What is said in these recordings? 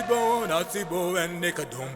natibo and nikadum.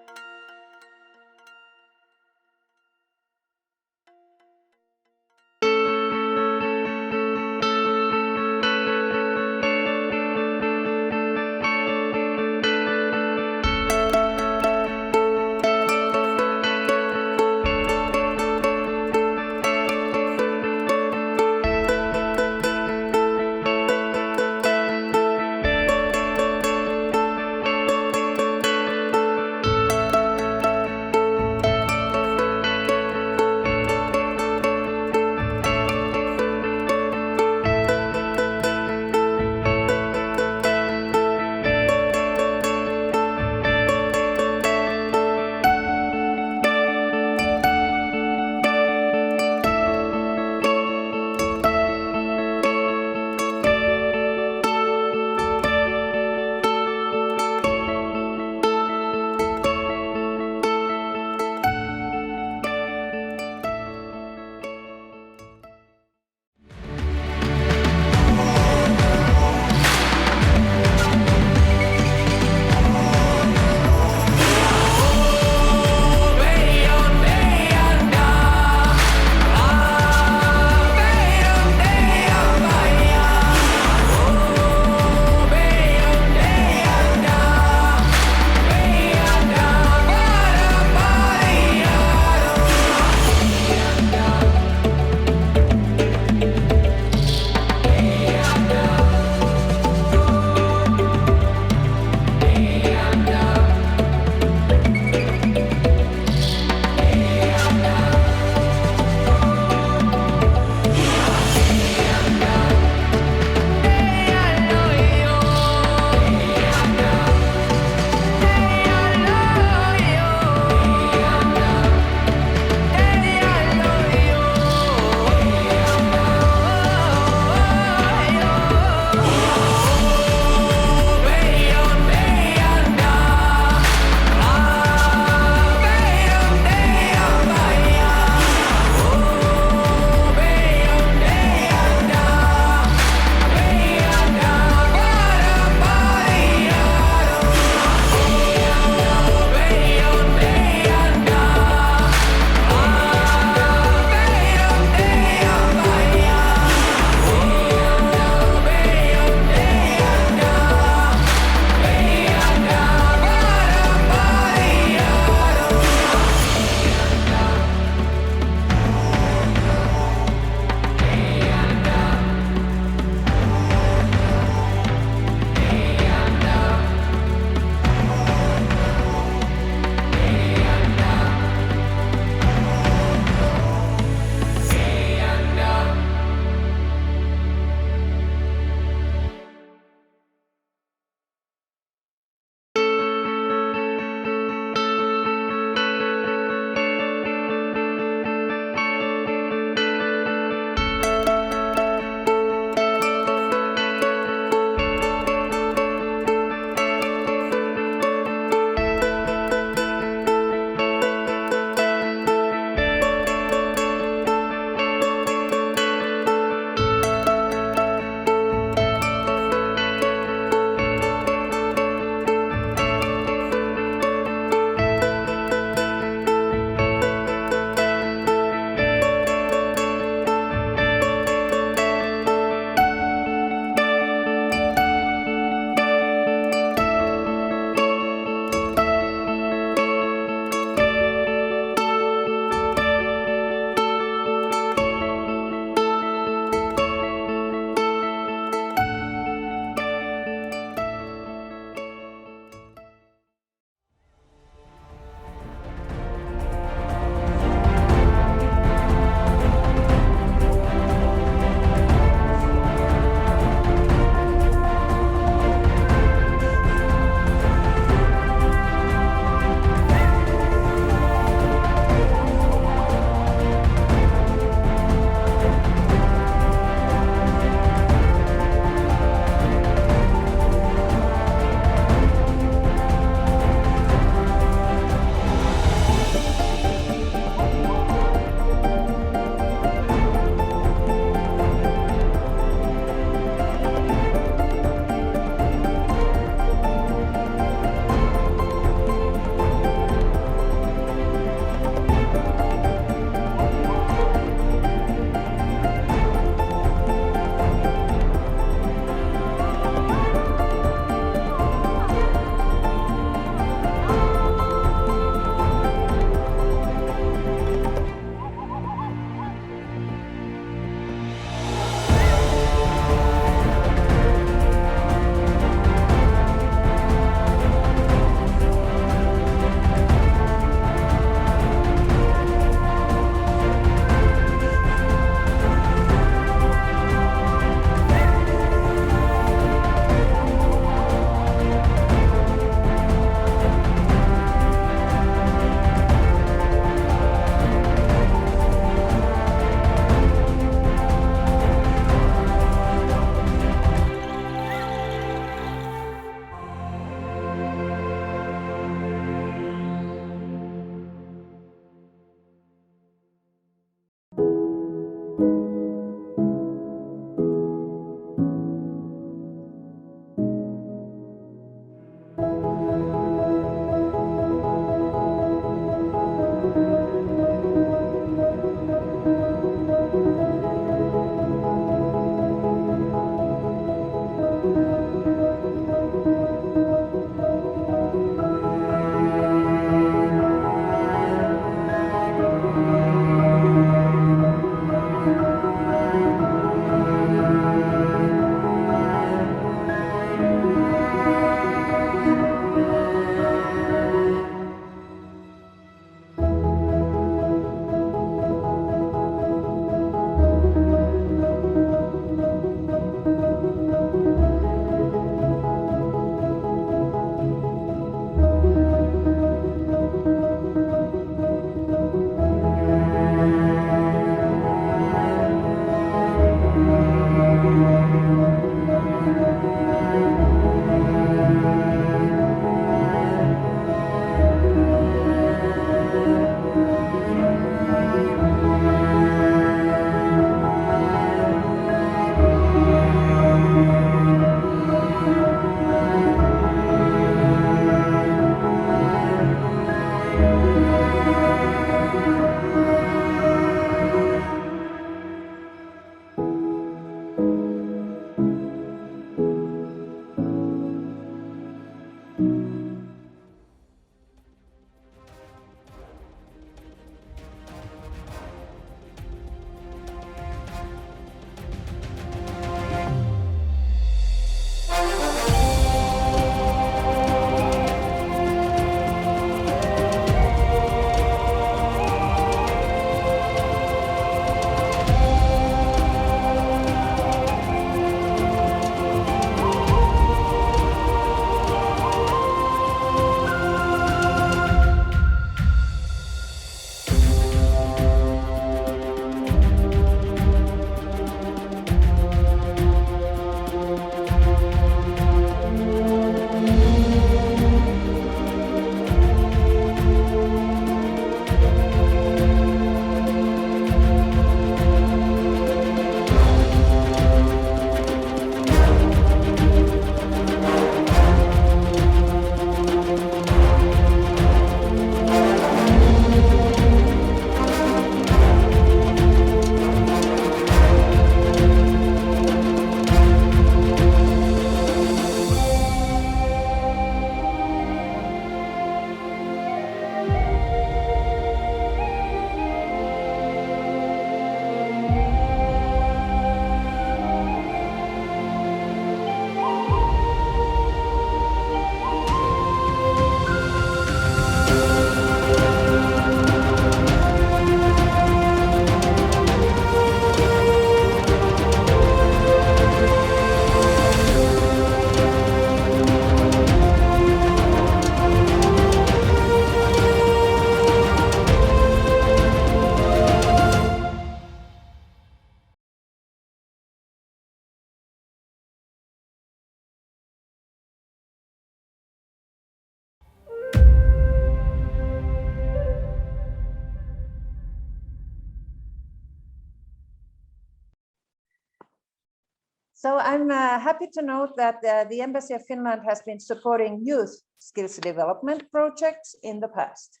So I'm happy to note that the Embassy of Finland has been supporting youth skills development projects in the past.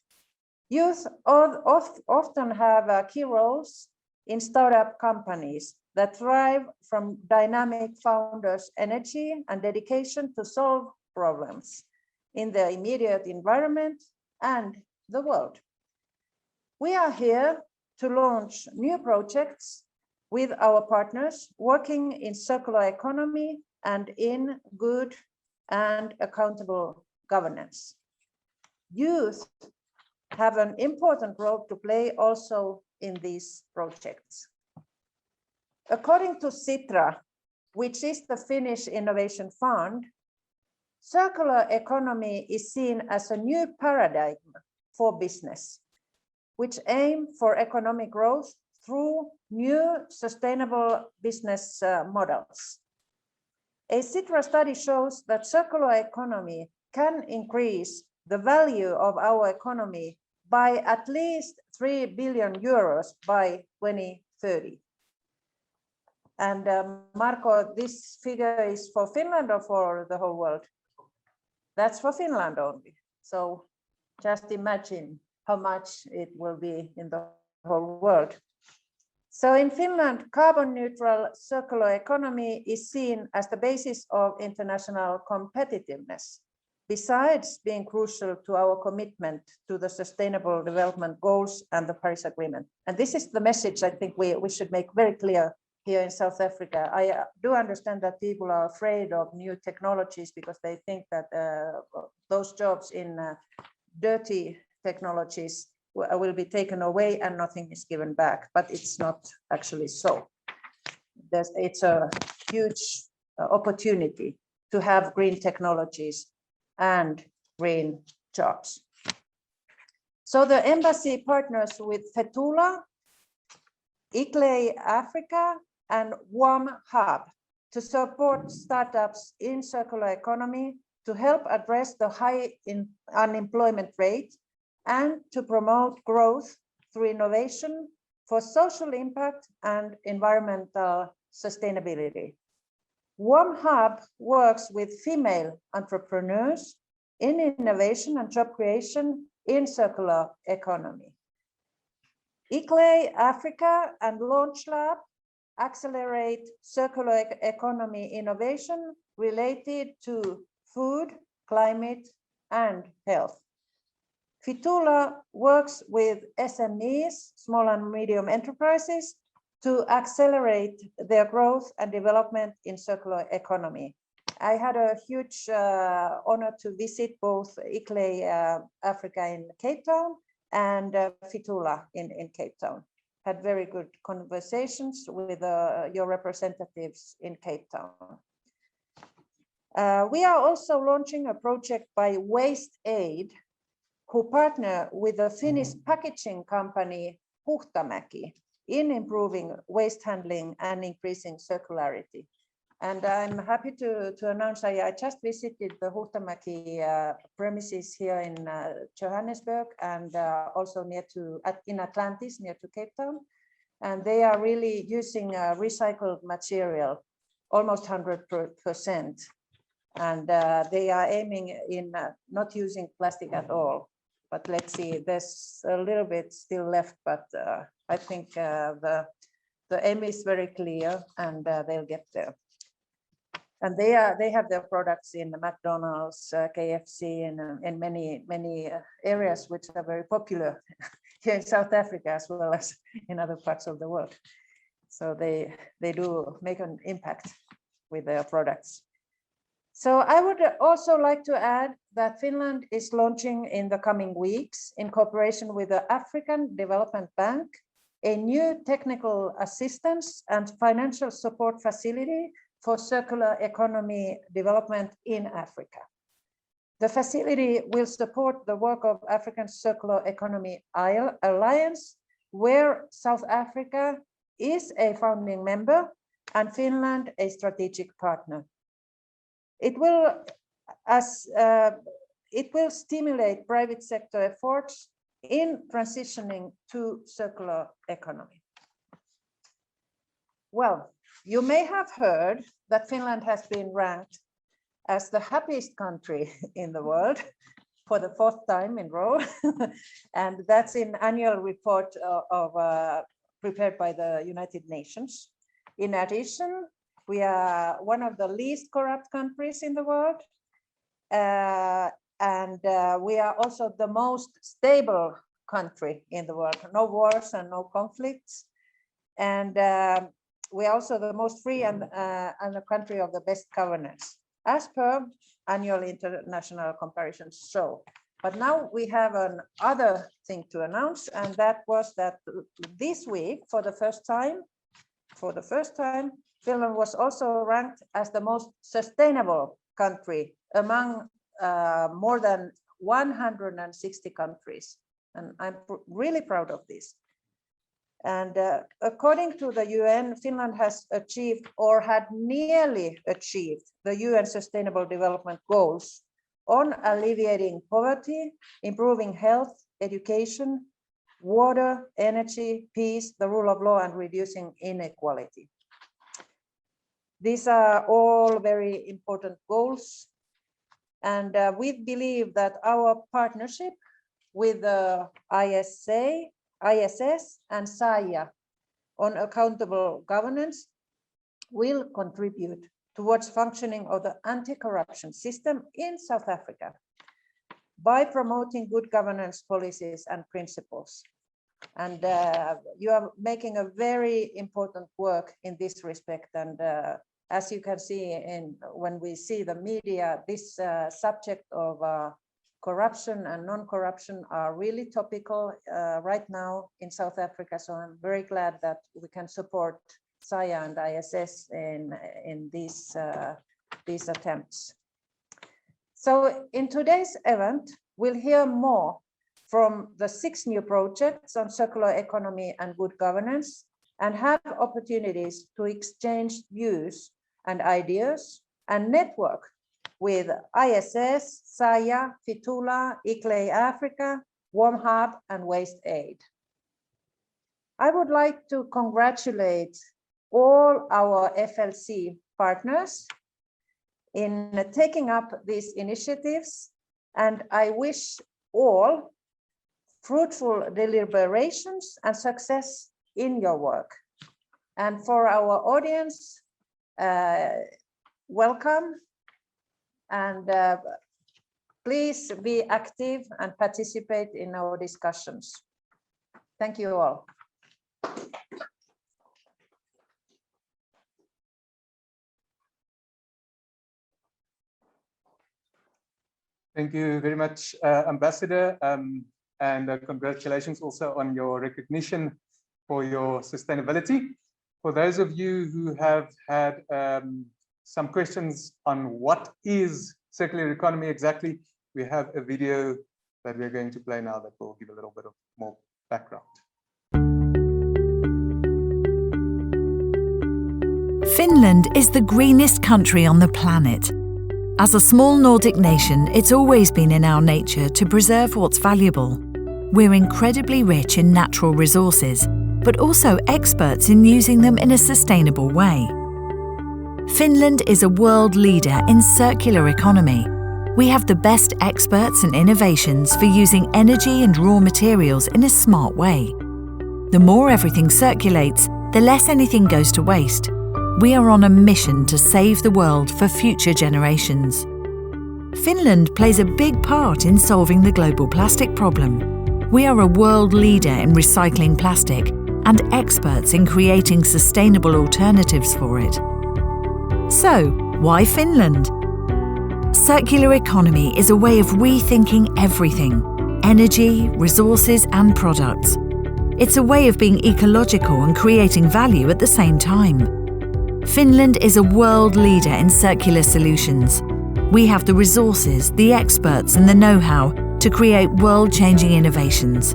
Youth often have key roles in startup companies that thrive from dynamic founders' energy and dedication to solve problems in the immediate environment and the world. We are here to launch new projects with our partners working in circular economy and in good and accountable governance. Youth have an important role to play also in these projects. According to Sitra, which is the Finnish Innovation Fund, circular economy is seen as a new paradigm for business, which aim for economic growth through new sustainable business models. A Sitra study shows that circular economy can increase the value of our economy by at least 3 billion euros by 2030. And Marco, this figure is for Finland or for the whole world? That's for Finland only. So just imagine how much it will be in the whole world. So in Finland, carbon neutral circular economy is seen as the basis of international competitiveness, besides being crucial to our commitment to the Sustainable Development Goals and the Paris Agreement. And this is the message I think we should make very clear here in South Africa. I do understand that people are afraid of new technologies because they think that those jobs in dirty technologies will be taken away and nothing is given back, but it's not actually so. It's a huge opportunity to have green technologies and green jobs. So the embassy partners with FETOLA, ICLEI Africa and WomHub to support startups in circular economy to help address the high unemployment rate and to promote growth through innovation for social impact and environmental sustainability. WomHub works with female entrepreneurs in innovation and job creation in circular economy. ICLEI Africa and Launch Lab accelerate circular economy innovation related to food, climate, and health. FETOLA works with SMEs, small and medium enterprises, to accelerate their growth and development in circular economy. I had a huge honor to visit both ICLEI Africa in Cape Town and FETOLA in Cape Town. Had very good conversations with your representatives in Cape Town. We are also launching a project by WasteAid, who partner with the Finnish packaging company Huhtamäki in improving waste handling and increasing circularity. And I'm happy to announce I just visited the Huhtamäki premises here in Johannesburg and also in Atlantis, near to Cape Town. And they are really using recycled material, almost 100%. And they are aiming in not using plastic at all. But let's see, there's a little bit still left, but I think the aim is very clear and they'll get there. And they have their products in McDonald's, KFC, and in many areas which are very popular here in South Africa as well as in other parts of the world. So they do make an impact with their products. So I would also like to add that Finland is launching in the coming weeks, in cooperation with the African Development Bank, a new technical assistance and financial support facility for circular economy development in Africa. The facility will support the work of African Circular Economy Alliance, where South Africa is a founding member and Finland a strategic partner. It will stimulate private sector efforts in transitioning to circular economy. Well, you may have heard that Finland has been ranked as the happiest country in the world for the 4th time in a row. And that's in annual report prepared by the United Nations. In addition, we are one of the least corrupt countries in the world. And we are also the most stable country in the world. No wars and no conflicts. And we are also the most free and a country of the best governance, as per annual international comparisons show. But now we have another thing to announce, and that was that this week, for the first time, Finland was also ranked as the most sustainable country among more than 160 countries. And I'm really proud of this. And according to the UN, Finland has achieved or had nearly achieved the UN Sustainable Development Goals on alleviating poverty, improving health, education, water, energy, peace, the rule of law, and reducing inequality. These are all very important goals. And we believe that our partnership with the ISS and SAIIA on accountable governance will contribute towards functioning of the anti-corruption system in South Africa by promoting good governance policies and principles. And you are making a very important work in this respect. And as you can see when we see the media, this subject of corruption and non-corruption are really topical right now in South Africa. So I'm very glad that we can support SAIIA and ISS in these attempts. So in today's event, we'll hear more from the 6 new projects on circular economy and good governance, and have opportunities to exchange views and ideas and network with ISS, SAIIA, FETOLA, ICLEI Africa, WomHub, and WasteAid. I would like to congratulate all our FLC partners in taking up these initiatives, and I wish all fruitful deliberations and success in your work. And for our audience, welcome, and please be active and participate in our discussions. Thank you all. Thank you very much, Ambassador, and congratulations also on your recognition for your sustainability. For those of you who have had some questions on what is circular economy exactly, we have a video that we're going to play now that will give a little bit of more background. Finland is the greenest country on the planet. As a small Nordic nation, it's always been in our nature to preserve what's valuable. We're incredibly rich in natural resources, but also experts in using them in a sustainable way. Finland is a world leader in circular economy. We have the best experts and innovations for using energy and raw materials in a smart way. The more everything circulates, the less anything goes to waste. We are on a mission to save the world for future generations. Finland plays a big part in solving the global plastic problem. We are a world leader in recycling plastic and experts in creating sustainable alternatives for it. So, why Finland? Circular economy is a way of rethinking everything: energy, resources, and products. It's a way of being ecological and creating value at the same time. Finland is a world leader in circular solutions. We have the resources, the experts, and the know-how to create world-changing innovations.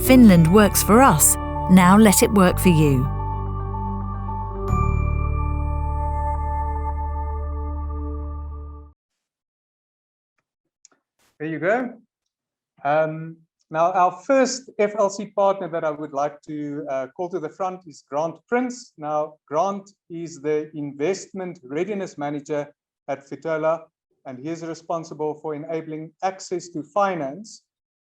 Finland works for us. Now let it work for you. There you go. Now, our first FLC partner that I would like to call to the front is Grant Prince. Now, Grant is the Investment Readiness Manager at FETOLA, and he is responsible for enabling access to finance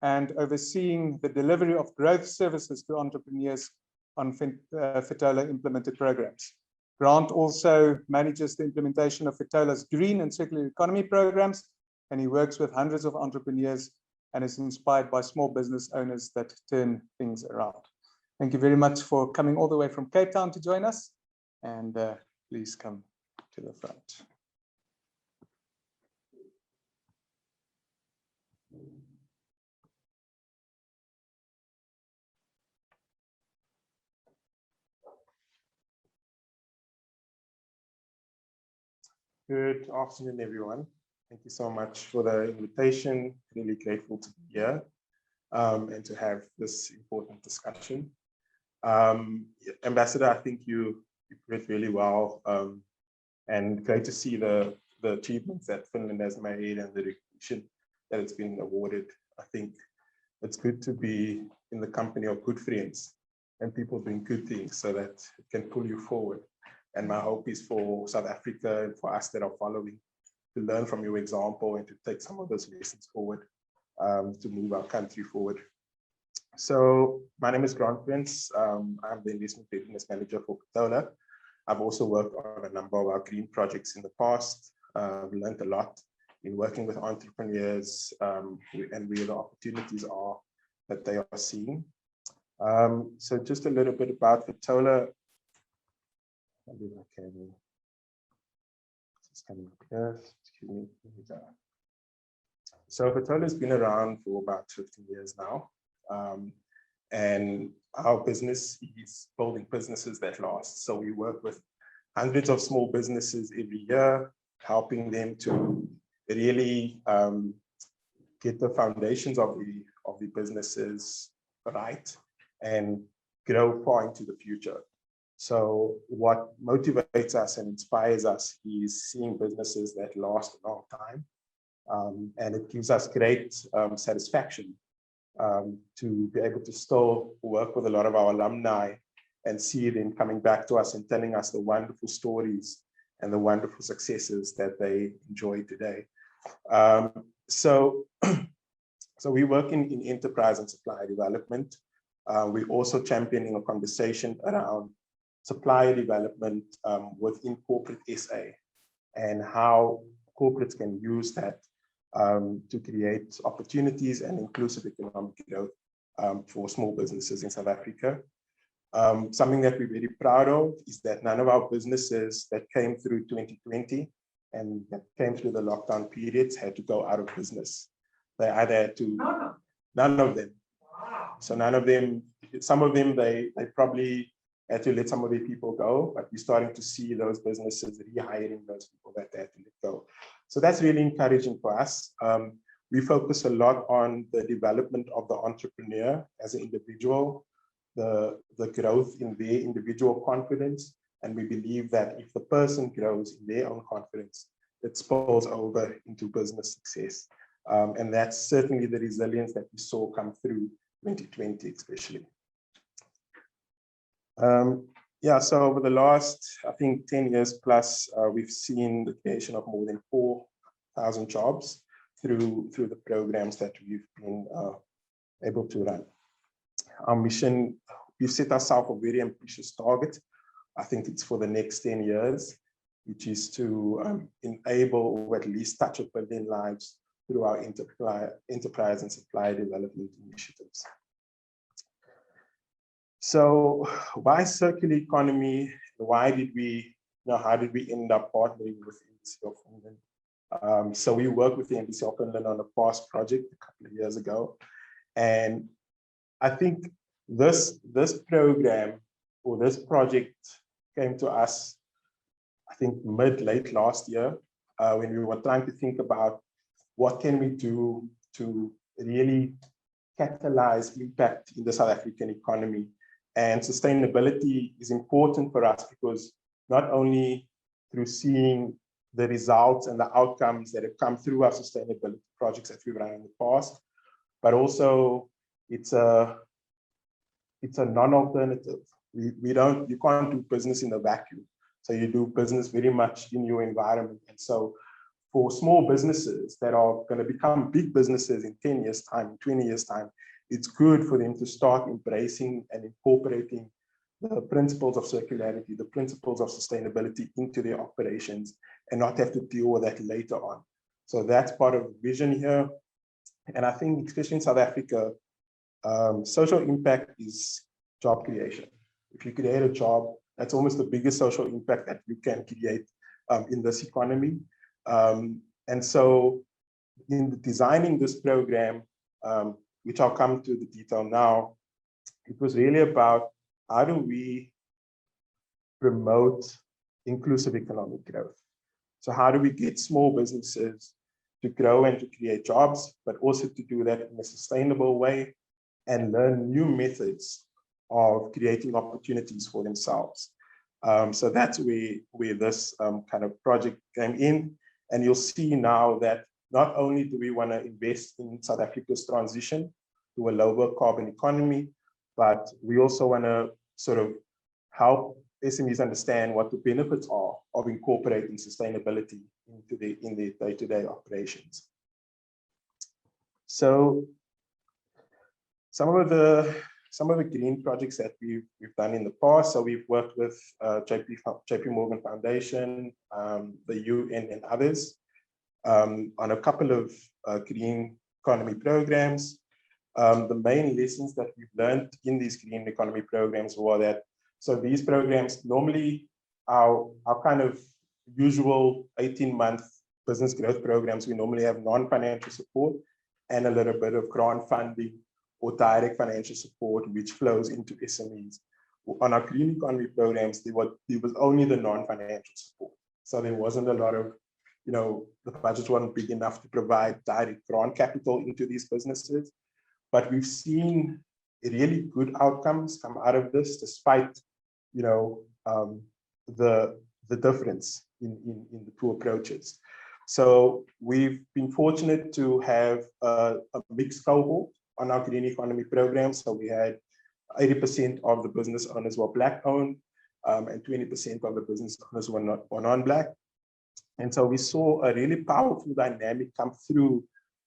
and overseeing the delivery of growth services to entrepreneurs on FETOLA implemented programs. Grant also manages the implementation of FETOLA's green and circular economy programs, and he works with hundreds of entrepreneurs and is inspired by small business owners that turn things around. Thank you very much for coming all the way from Cape Town to join us, and please come to the front. Good afternoon, everyone. Thank you so much for the invitation. Really grateful to be here and to have this important discussion. Ambassador, I think you put it really well, and great to see the achievements that Finland has made and the recognition that it's been awarded. I think it's good to be in the company of good friends and people doing good things so that it can pull you forward. And my hope is for South Africa and for us that are following to learn from your example and to take some of those lessons forward to move our country forward. So my name is Grant Prince. I'm the Investment Readiness Manager for FETOLA. I've also worked on a number of our green projects in the past. We learned a lot in working with entrepreneurs and where the opportunities are that they are seeing. So just a little bit about FETOLA. So FETOLA has been around for about 15 years now. And our business is building businesses that last. So we work with hundreds of small businesses every year, helping them to really get the foundations of the businesses right and grow far into the future. So what motivates us and inspires us is seeing businesses that last a long time. And it gives us great satisfaction to be able to still work with a lot of our alumni and see them coming back to us and telling us the wonderful stories and the wonderful successes that they enjoy today. So we work in enterprise and supply development. We're also championing a conversation around supplier development within corporate SA and how corporates can use that to create opportunities and inclusive economic growth for small businesses in South Africa. Something that we're very proud of is that none of our businesses that came through 2020 and that came through the lockdown periods had to go out of business. They either had to, none of them. So none of them, some of them, they probably had to let some of the people go, but we're starting to see those businesses rehiring those people that they had to let go. So that's really encouraging for us. We focus a lot on the development of the entrepreneur as an individual, the growth in their individual confidence. And we believe that if the person grows in their own confidence, it spills over into business success. And that's certainly the resilience that we saw come through 2020, especially. Yeah, so over the last, I think, 10 years plus, we've seen the creation of more than 4,000 jobs through the programs that we've been able to run. Our mission, we've set ourselves a very ambitious target. I think it's for the next 10 years, which is to enable or at least touch 1 billion lives through our enterprise and supply development initiatives. So why circular economy? Why did we, how did we end up partnering with the Embassy of Finland? So we worked with the Embassy of Finland on a past project a couple of years ago. And I think this program or this project came to us, I think late last year, when we were trying to think about what can we do to really catalyze impact in the South African economy. And sustainability is important for us because not only through seeing the results and the outcomes that have come through our sustainability projects that we've run in the past, but also it's a non-alternative. You can't do business in a vacuum. So you do business very much in your environment. And so for small businesses that are going to become big businesses in 10 years time, 20 years time, it's good for them to start embracing and incorporating the principles of circularity, the principles of sustainability into their operations, and not have to deal with that later on. So that's part of the vision here. And I think, especially in South Africa, social impact is job creation. If you create a job, that's almost the biggest social impact that you can create in this economy. And so in designing this program, which I'll come to the detail now, it was really about how do we promote inclusive economic growth? So how do we get small businesses to grow and to create jobs, but also to do that in a sustainable way and learn new methods of creating opportunities for themselves. So that's where this kind of project came in. And you'll see now that not only do we want to invest in South Africa's transition to a lower carbon economy, but we also want to sort of help SMEs understand what the benefits are of incorporating sustainability in their day-to-day operations. So some of the green projects that we've done in the past. So we've worked with JP Morgan Foundation, the UN and others on a couple of green economy programs. The main lessons that we've learned in these green economy programs were that, so these programs, normally our kind of usual 18-month business growth programs, we normally have non-financial support and a little bit of grant funding or direct financial support, which flows into SMEs. On our green economy programs, there was only the non-financial support. So there wasn't a lot of, the budget wasn't big enough to provide direct grant capital into these businesses. But we've seen really good outcomes come out of this, despite, the difference in the two approaches. So we've been fortunate to have a mixed cohort on our green economy program. So we had 80% of the business owners were Black owned, and 20% of the business owners were non-Black. And so we saw a really powerful dynamic come through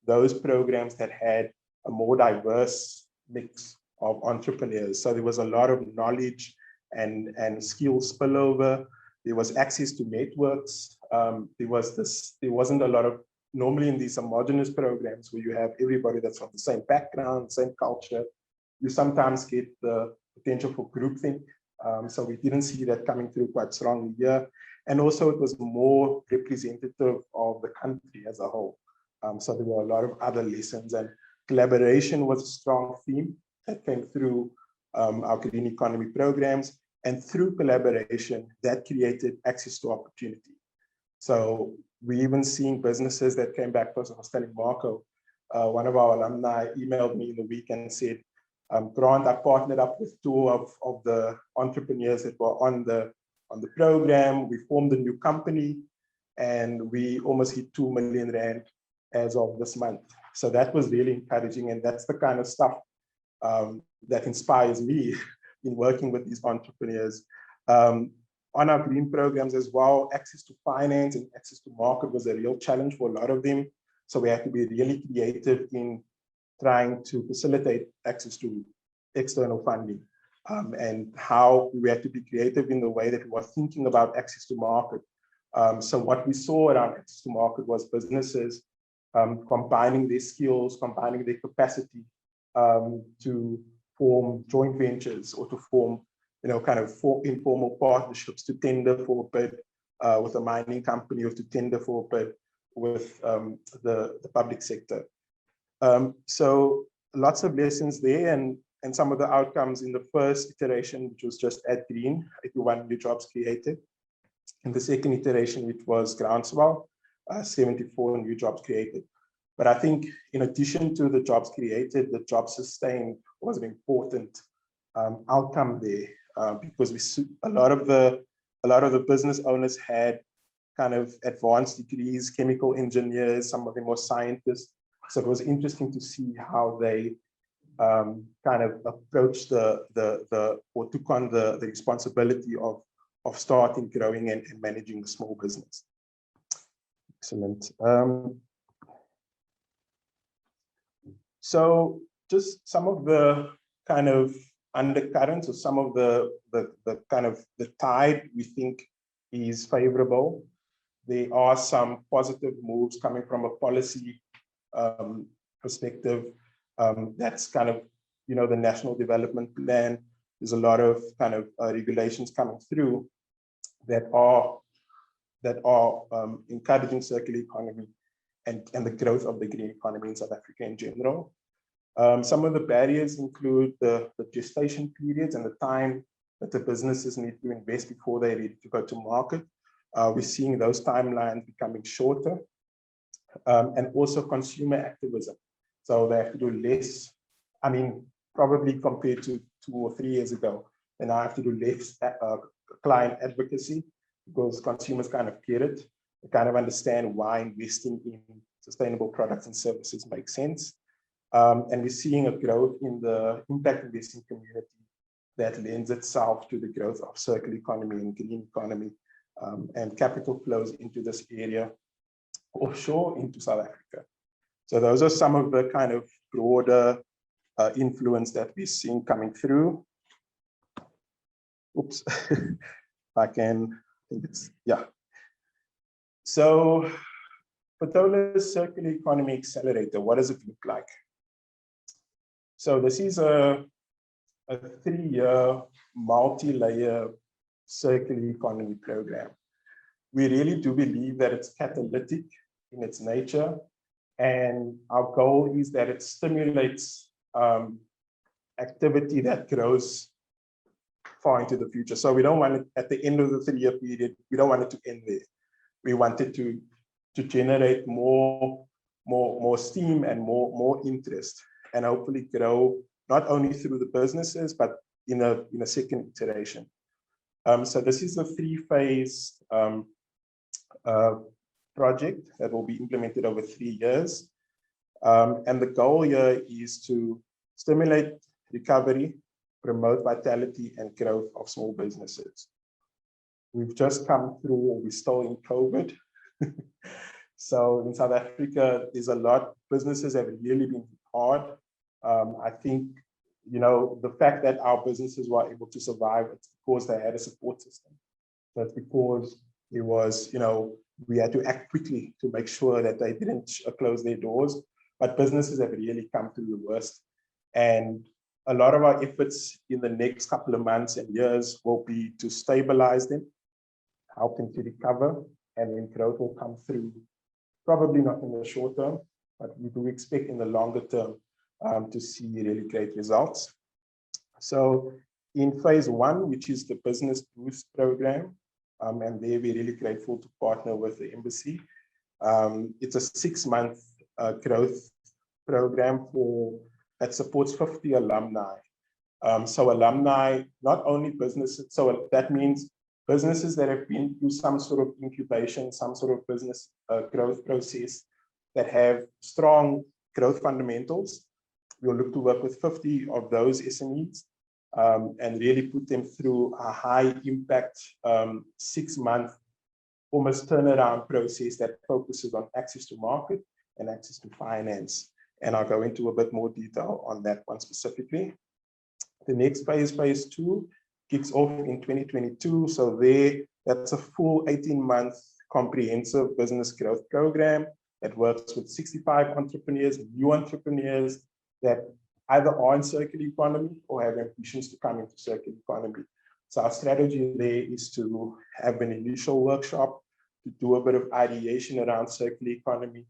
those programs that had a more diverse mix of entrepreneurs. So there was a lot of knowledge and skill spillover. There was access to networks. There wasn't a lot of, normally in these homogenous programs where you have everybody that's from the same background, same culture, you sometimes get the potential for groupthink. So we didn't see that coming through quite strongly here. And also it was more representative of the country as a whole. So there were a lot of other lessons, and collaboration was a strong theme that came through our green economy programs. And through collaboration, that created access to opportunity. So we even seen businesses that came back to us. I was telling Marco, one of our alumni emailed me in the week and said, Grant, I partnered up with two of the entrepreneurs that were on the program. We formed a new company and we almost hit 2 million Rand as of this month. So that was really encouraging, and that's the kind of stuff that inspires me in working with these entrepreneurs. On our green programs as well, access to finance and access to market was a real challenge for a lot of them. So we had to be really creative in trying to facilitate access to external funding, and how we had to be creative in the way that we were thinking about access to market. So what we saw around access to market was businesses combining their skills, combining their capacity to form joint ventures or to form, kind of informal partnerships to tender for a bid with a mining company, or to tender for a bid with the public sector. So lots of lessons there, and some of the outcomes in the first iteration, which was just at green, 81 new jobs created. In the second iteration, which was groundswell, 74 new jobs created. But I think in addition to the jobs created, the jobs sustained was an important outcome there, because a lot of the business owners had kind of advanced degrees, chemical engineers, some of them were scientists. So it was interesting to see how they kind of approached or took on the responsibility of starting, growing, and managing the small business. Excellent. So just some of the kind of undercurrents, or some of the kind of the tide we think is favorable. There are some positive moves coming from a policy perspective. That's kind of, the National Development Plan. There's a lot of kind of regulations coming through that are encouraging circular economy and the growth of the green economy in South Africa in general. Some of the barriers include the gestation periods and the time that the businesses need to invest before they're ready to go to market. We're seeing those timelines becoming shorter, and also consumer activism. So they have to do less, probably compared to 2 or 3 years ago, and I have to do less client advocacy, because consumers kind of get it. They kind of understand why investing in sustainable products and services makes sense. And we're seeing a growth in the impact investing community that lends itself to the growth of circular economy and green economy, and capital flows into this area offshore into South Africa. So those are some of the kind of broader influence that we're seeing coming through. Oops, if I can, So FETOLA's Circular Economy Accelerator, what does it look like? So this is a 3-year multi-layer circular economy program. We really do believe that it's catalytic in its nature, and our goal is that it stimulates activity that grows far into the future. So we don't want it at the end of the 3-year period, we don't want it to end there. We want it to generate more steam and more interest, and hopefully grow not only through the businesses, but in a second iteration. So this is a 3-phase project that will be implemented over 3 years. And the goal here is to stimulate recovery, promote vitality and growth of small businesses. We've just come through, we're still in COVID. So in South Africa, there's a lot, businesses have really been hard. I think, the fact that our businesses were able to survive, it's because they had a support system. That's because it was, we had to act quickly to make sure that they didn't close their doors. But businesses have really come through the worst. And a lot of our efforts in the next couple of months and years will be to stabilize them, help them to recover, and then growth will come through. Probably not in the short term, but we do expect in the longer term to see really great results. So in phase 1, which is the Business Boost program, and there we're really grateful to partner with the embassy. It's a 6-month growth program that supports 50 alumni. So alumni, not only businesses, so that means businesses that have been through some sort of incubation, some sort of business growth process that have strong growth fundamentals. We'll look to work with 50 of those SMEs and really put them through a high impact 6-month almost turnaround process that focuses on access to market and access to finance. And I'll go into a bit more detail on that one specifically. The next phase, phase 2, kicks off in 2022. So that's a full 18-month comprehensive business growth program that works with 65 entrepreneurs, new entrepreneurs that either are in circular economy or have ambitions to come into circular economy. So our strategy there is to have an initial workshop, to do a bit of ideation around circular economy,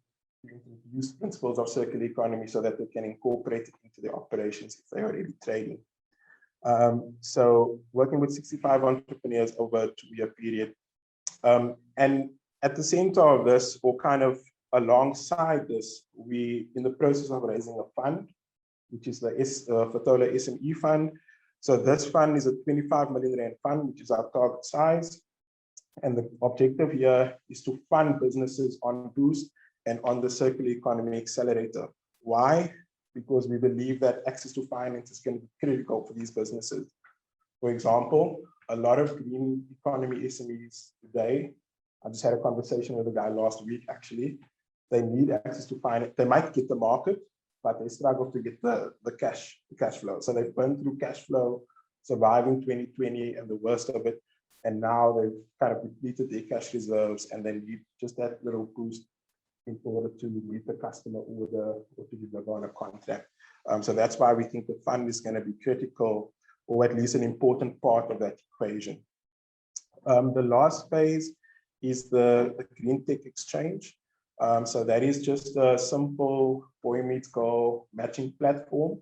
to introduce principles of circular economy so that they can incorporate it into their operations if they're already trading. So working with 65 entrepreneurs over a 2-year period. And at the center of this, or kind of alongside this, we in the process of raising a fund, which is the FETOLA SME Fund. So this fund is a 25 million rand fund, which is our target size. And the objective here is to fund businesses on Boost and on the Circular Economy Accelerator. Why? because we believe that access to finance is going to be critical for these businesses. For example, a lot of green economy SMEs today, I just had a conversation with a guy last week, actually, they need access to finance. They might get the market, but they struggle to get the cash flow. So they've burned through cash flow, surviving 2020 and the worst of it. And now they've kind of depleted their cash reserves and they need just that little boost in order to meet the customer order or to deliver on a contract. So that's why we think the fund is going to be critical, or at least an important part of that equation. The last phase is the Green Tech Exchange. So that is just a simple boy meets girl matching platform.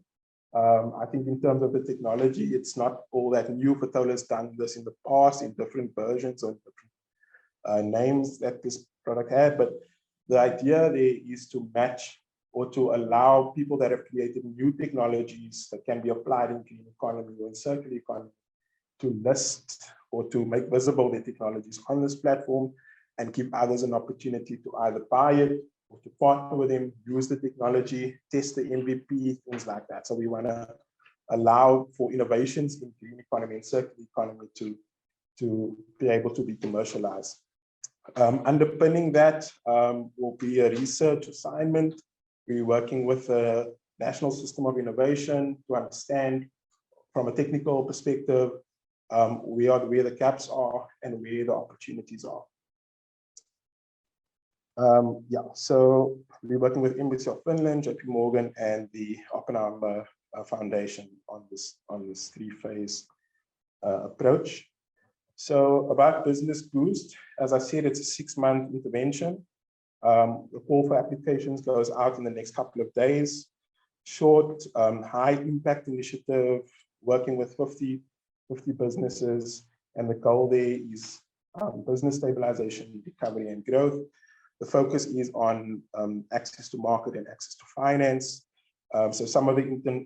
I think in terms of the technology, it's not all that new. FETOLA has done this in the past in different versions or different names that this product had, but the idea there is to match or to allow people that have created new technologies that can be applied in green economy or in circular economy to list or to make visible their technologies on this platform and give others an opportunity to either buy it or to partner with them, use the technology, test the MVP, things like that. So we want to allow for innovations in green economy and circular economy to be able to be commercialized. Underpinning that will be a research assignment. We're working with the National System of Innovation to understand from a technical perspective where the gaps are and where the opportunities are. So we're working with Embassy of Finland, JP Morgan, and the Oppenheimer Foundation on this three-phase approach. So about Business Boost, as I said, it's a 6-month intervention. The call for applications goes out in the next couple of days. Short, high impact initiative, working with 50 businesses, and the goal there is business stabilization, recovery, and growth. The focus is on access to market and access to finance. So some of the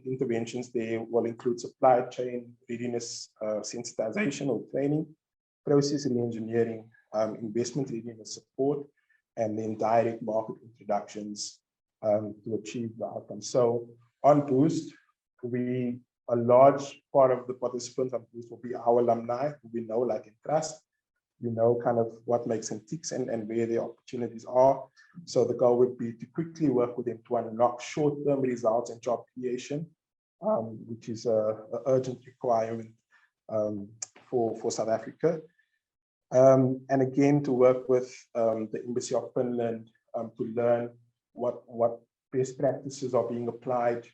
interventions there will include supply chain readiness, sensitization or training, process re-engineering, investment readiness support, and then direct market introductions to achieve the outcome. So on Boost, a large part of the participants on Boost will be our alumni who we know, like, and trust. We know kind of what makes them tick and where their opportunities are. So the goal would be to quickly work with them to unlock short-term results and job creation, which is an urgent requirement for South Africa. And again, to work with the Embassy of Finland to learn what best practices are being applied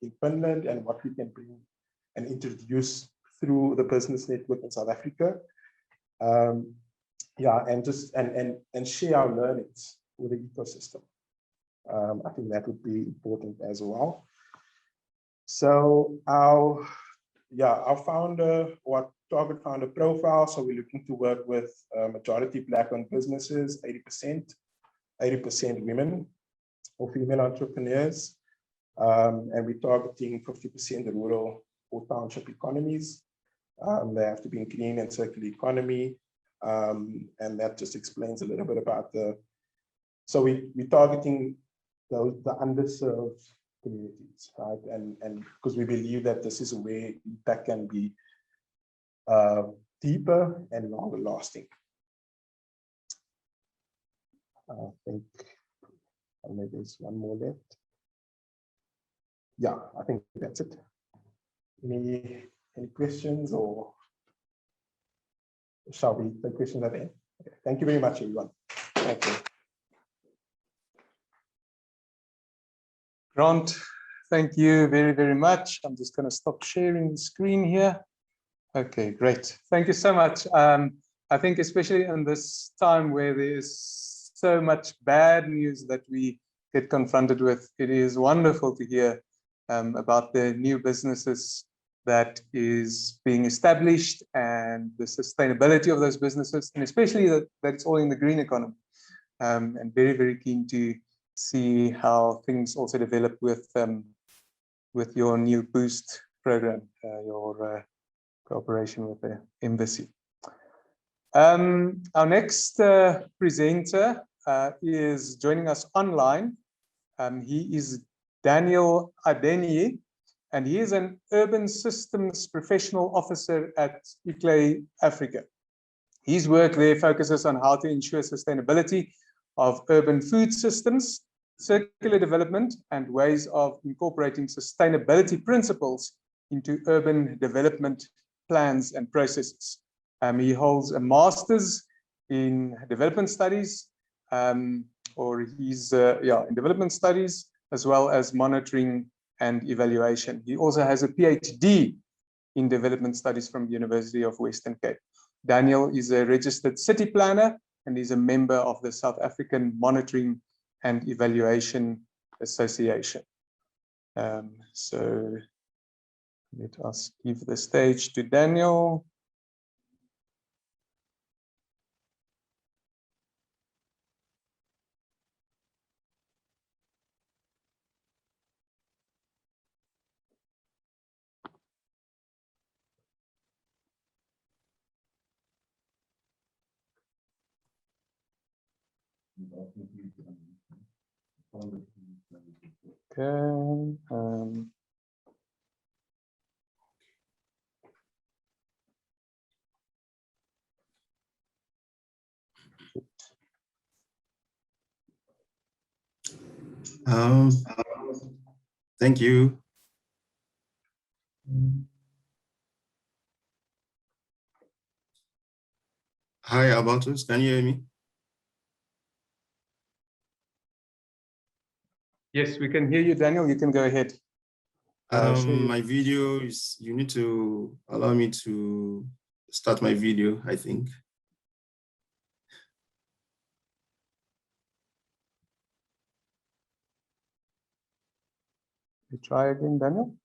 in Finland and what we can bring and introduce through the business network in South Africa. And just and share our learnings with the ecosystem. I think that would be important as well. So our founder or target founder profile. So we're looking to work with majority Black-owned businesses, 80% women or female entrepreneurs, and we're targeting 50% rural or township economies. They have to be in green and circular economy. And that just explains a little bit about so we're targeting the underserved communities, right? And because we believe that this is a way that can be deeper and longer lasting. I think maybe there's one more left. Yeah, I think that's it. Any questions, or shall we take questions at the end? Okay. Thank you very much, everyone. Thank you. Grant, thank you very, very much. I'm just going to stop sharing the screen here. Okay, great. Thank you so much. I think especially in this time where there's so much bad news that we get confronted with, it is wonderful to hear about the new businesses that is being established and the sustainability of those businesses, and especially that it's all in the green economy. And very, very keen to see how things also develop with your new Boost program, your cooperation with the embassy. Our next presenter is joining us online. He is Daniel Adenie, and he is an urban systems professional officer at ICLEI Africa. His work there focuses on how to ensure sustainability of urban food systems, circular development, and ways of incorporating sustainability principles into urban development plans and processes. He holds a master's in development studies, in development studies, as well as monitoring and evaluation. He also has a PhD in development studies from the University of Western Cape. Daniel is a registered city planner and is a member of the South African Monitoring and Evaluation Association. So let us give the stage to Daniel. Okay. Thank you. Hi, Albertus, can you hear me? Yes, we can hear you, Daniel. You can go ahead. My video is, you need to allow me to start my video, I think. You try again, Daniel.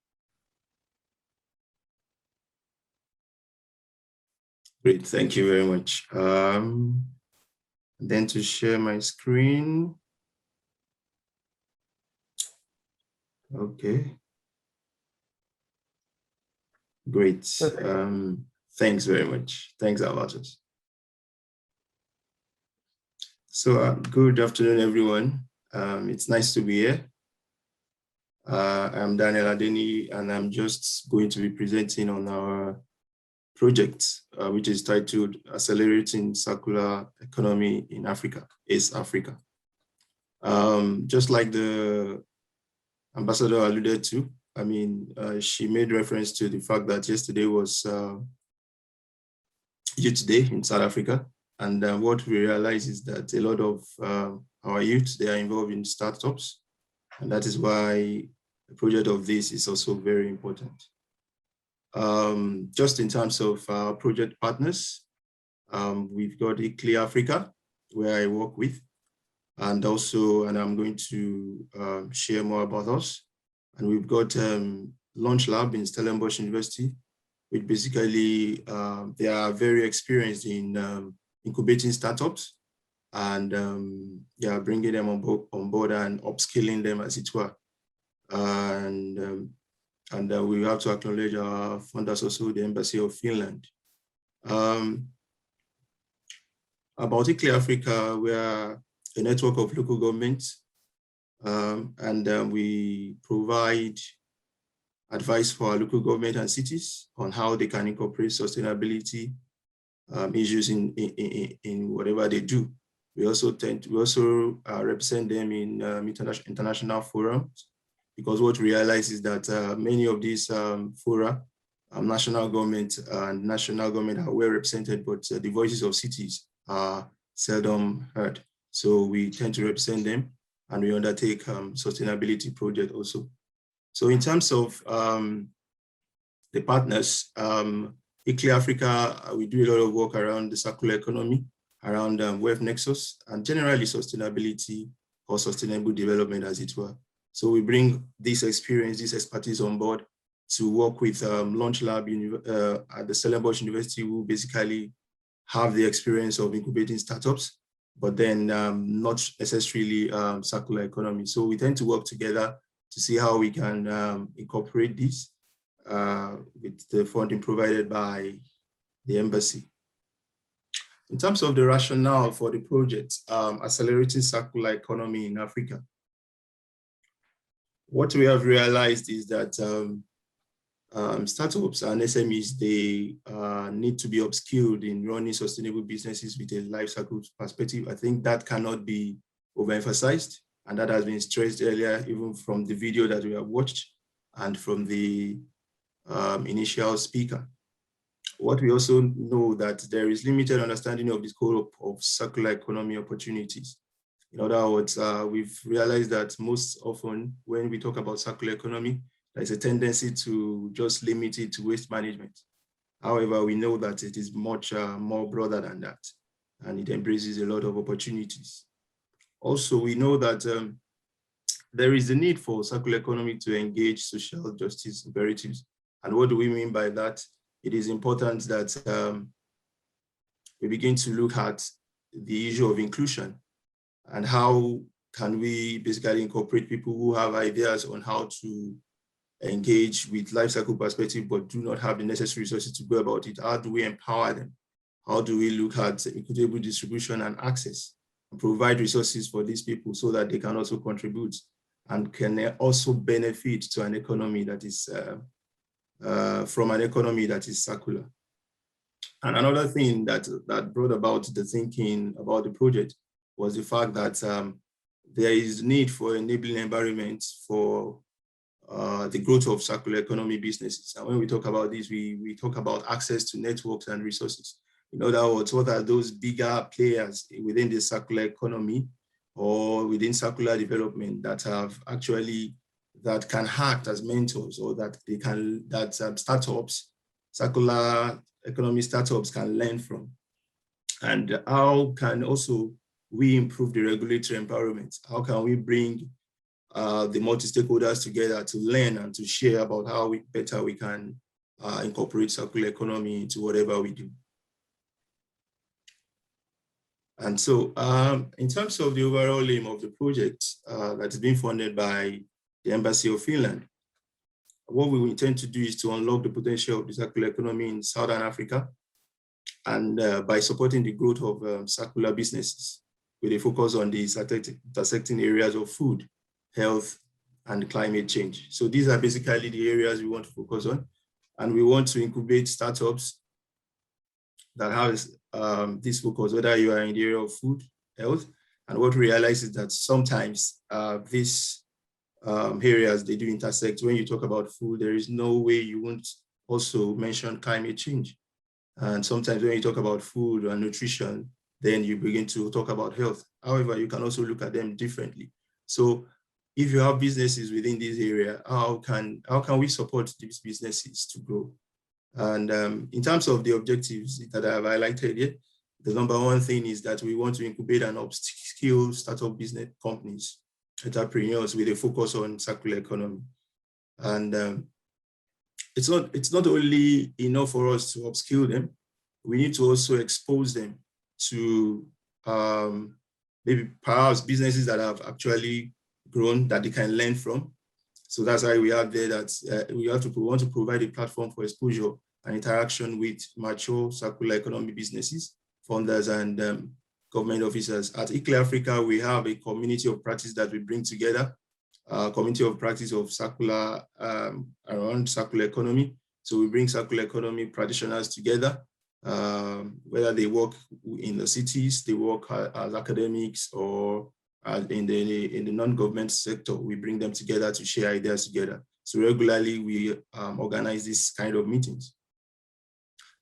Great, thank you very much. Then to share my screen. Okay. Great. Thanks very much. Thanks, Albertus. So good afternoon, everyone. It's nice to be here. I'm Daniel Adenie, and I'm just going to be presenting on our project, which is titled Accelerating Circular Economy in Africa, ISS Africa. Just like the ambassador alluded to, I mean, she made reference to the fact that yesterday was Youth Day in South Africa. And what we realize is that a lot of our youth, they are involved in startups. And that is why a project of this is also very important. Just in terms of our project partners, we've got ICLEI Africa, where I work with, and I'm going to share more about us. And we've got Launch Lab in Stellenbosch University, which basically, they are very experienced in incubating startups and bringing them on board and upskilling them, as it were. And we have to acknowledge our funders also, the Embassy of Finland. About ICLEI Africa, we are a network of local governments, and we provide advice for our local government and cities on how they can incorporate sustainability issues in whatever they do. We also represent them in international forums, because what we realize is that many of these fora, national government and national government are well represented, but the voices of cities are seldom heard. So we tend to represent them, and we undertake sustainability projects also. So in terms of the partners, ICLEI Africa, we do a lot of work around the circular economy, around Wealth Nexus, and generally sustainability or sustainable development, as it were. So we bring this experience, this expertise on board to work with Launch Lab at the Stellenbosch University, who basically have the experience of incubating startups, but then not necessarily circular economy. So we tend to work together to see how we can incorporate this with the funding provided by the embassy. In terms of the rationale for the project, Accelerating Circular Economy in Africa, what we have realized is that startups and SMEs, they need to be upskilled in running sustainable businesses with a life cycle perspective. I think that cannot be overemphasized, and that has been stressed earlier, even from the video that we have watched and from the initial speaker. What we also know that there is limited understanding of the scope of circular economy opportunities. In other words, we've realized that most often when we talk about circular economy, there's a tendency to just limit it to waste management. However, we know that it is much more broader than that, and it embraces a lot of opportunities. Also, we know that there is a need for circular economy to engage social justice imperatives. And what do we mean by that? It is important that we begin to look at the issue of inclusion and how can we basically incorporate people who have ideas on how to engage with life cycle perspective, but do not have the necessary resources to go about it. How do we empower them? How do we look at equitable distribution and access and provide resources for these people so that they can also contribute and can also benefit to an economy that is from an economy that is circular. And another thing that brought about the thinking about the project was the fact that there is need for enabling environments for the growth of circular economy businesses. And when we talk about this, we talk about access to networks and resources. In other words, what are those bigger players within the circular economy or within circular development that have actually, that can act as mentors, or that they can, that startups, circular economy startups can learn from? And how can also we improve the regulatory environment? How can we bring the multi-stakeholders together to learn and to share about how we can incorporate circular economy into whatever we do? And so in terms of the overall aim of the project that is being funded by the Embassy of Finland, what we intend to do is to unlock the potential of the circular economy in Southern Africa, and by supporting the growth of circular businesses with a focus on the intersecting areas of food, health, and climate change. So these are basically the areas we want to focus on. And we want to incubate startups that have this focus, whether you are in the area of food, health. And what we realize is that sometimes these areas, they do intersect. When you talk about food, there is no way you won't also mention climate change. And sometimes when you talk about food and nutrition, then you begin to talk about health. However, you can also look at them differently. So if you have businesses within this area, how can we support these businesses to grow? And in terms of the objectives that I have highlighted here, the number one thing is that we want to incubate and upskill startup business companies, entrepreneurs with a focus on circular economy. And it's not only enough for us to upskill them, we need to also expose them to maybe perhaps businesses that have actually grown that they can learn from. So that's why we have there that we want to provide a platform for exposure and interaction with mature circular economy businesses, funders, and government officers. At ICLEI Africa, we have a community of practice that we bring together, a community of practice of circular, around circular economy. So we bring circular economy practitioners together, whether they work in the cities, they work as academics, or in the non-government sector. We bring them together to share ideas together. So regularly we organize this kind of meetings.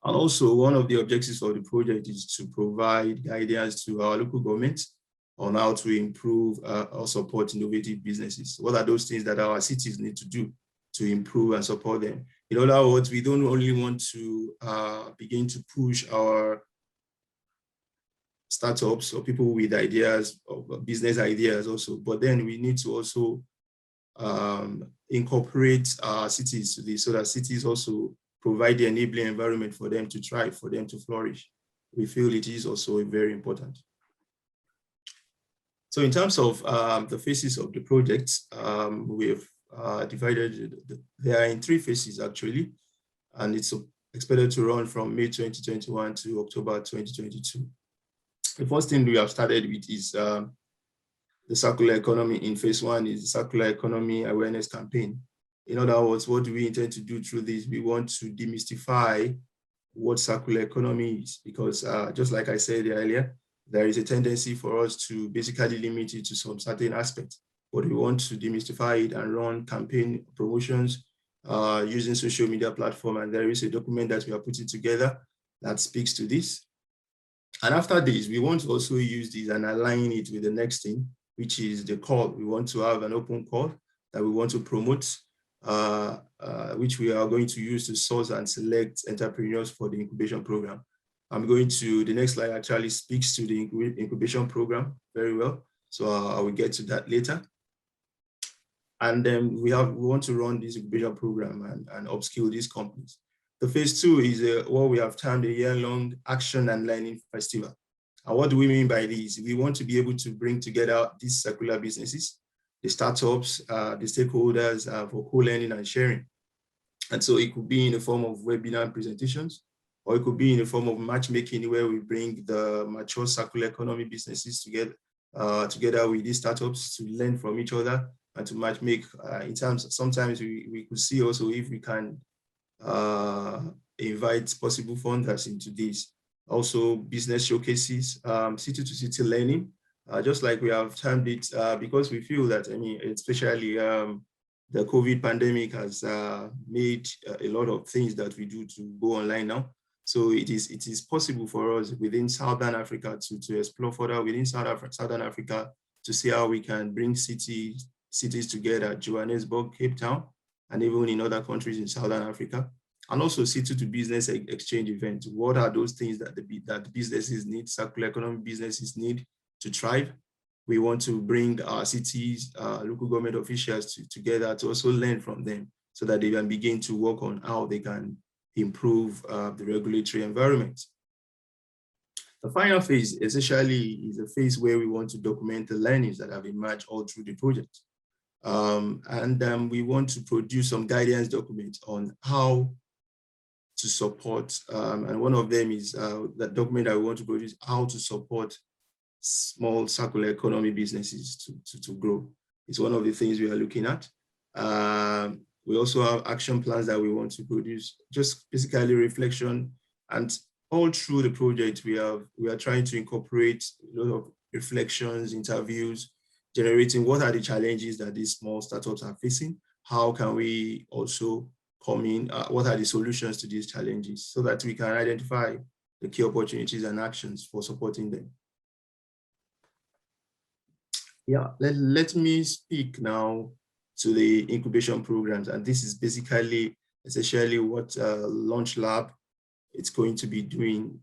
And also one of the objectives of the project is to provide guidance to our local governments on how to improve or support innovative businesses. What are those things that our cities need to do to improve and support them? In other words, we don't only want to begin to push our startups or people with ideas, or business ideas also, but then we need to also incorporate our cities to this, so that cities also provide the enabling environment for them to thrive, for them to flourish. We feel it is also very important. So in terms of the phases of the project, we've divided, they are in 3 phases actually, and it's expected to run from May 2021 to October 2022. The first thing we have started with is the the circular economy in phase 1 is the circular economy awareness campaign. In other words, what do we intend to do through this? We want to demystify what circular economy is, because just like I said earlier, there is a tendency for us to basically limit it to some certain aspects, but we want to demystify it and run campaign promotions using social media platform. And there is a document that we are putting together that speaks to this. And after this, we want to also use this and align it with the next thing, which is the call. We want to have an open call that we want to promote, which we are going to use to source and select entrepreneurs for the incubation program. I'm going to, the next slide actually speaks to the incubation program very well. So I will get to that later. And then we want to run this incubation program and upskill these companies. The phase 2 is what we have termed a year-long action and learning festival. And what do we mean by this? We want to be able to bring together these circular businesses, the startups, the stakeholders for co-learning and sharing. And so it could be in the form of webinar presentations, or it could be in the form of matchmaking, where we bring the mature circular economy businesses together, together with these startups to learn from each other and to matchmake. In terms, sometimes we could see also if we can invite possible funders into this. Also business showcases, city-to-city learning, just like we have termed it, because we feel that, I mean, especially the COVID pandemic has made a lot of things that we do to go online now. So it is possible for us within Southern Africa to explore further within Southern Africa to see how we can bring cities together, Johannesburg, Cape Town, and even in other countries in Southern Africa. And also city-to-business exchange events. What are those things that that businesses need, circular economy businesses need to thrive? We want to bring our cities, local government officials together to also learn from them so that they can begin to work on how they can improve the regulatory environment. The final phase essentially is a phase where we want to document the learnings that have emerged all through the project. We want to produce some guidance documents on how to support, and one of them is that document I want to produce, how to support small circular economy businesses to grow. It's one of the things we are looking at. We also have action plans that we want to produce, just basically reflection. And all through the project, we are trying to incorporate a lot of reflections, interviews, generating what are the challenges that these small startups are facing, how can we also come in, what are the solutions to these challenges, so that we can identify the key opportunities and actions for supporting them. Yeah, let me speak now to the incubation programs, and this is basically essentially what Launch Lab it's going to be doing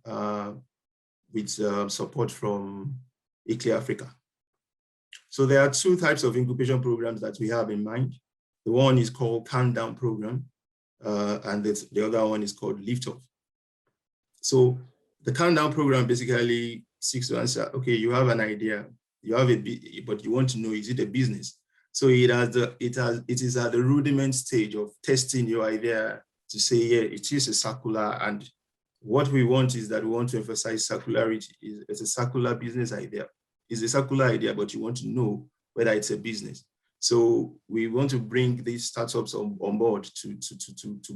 with support from ICLEI Africa. So there are two types of incubation programs that we have in mind. The one is called Calm Down Program, and the other one is called Lift Off. So the Calm Down Program basically seeks to answer, okay, you have an idea, you have but you want to know, is it a business? So it is at the rudiment stage of testing your idea to say, yeah, it is a circular, and what we want is that we want to emphasize circularity. It's a circular business idea. It's a circular idea, but you want to know whether it's a business. So we want to bring these startups on board to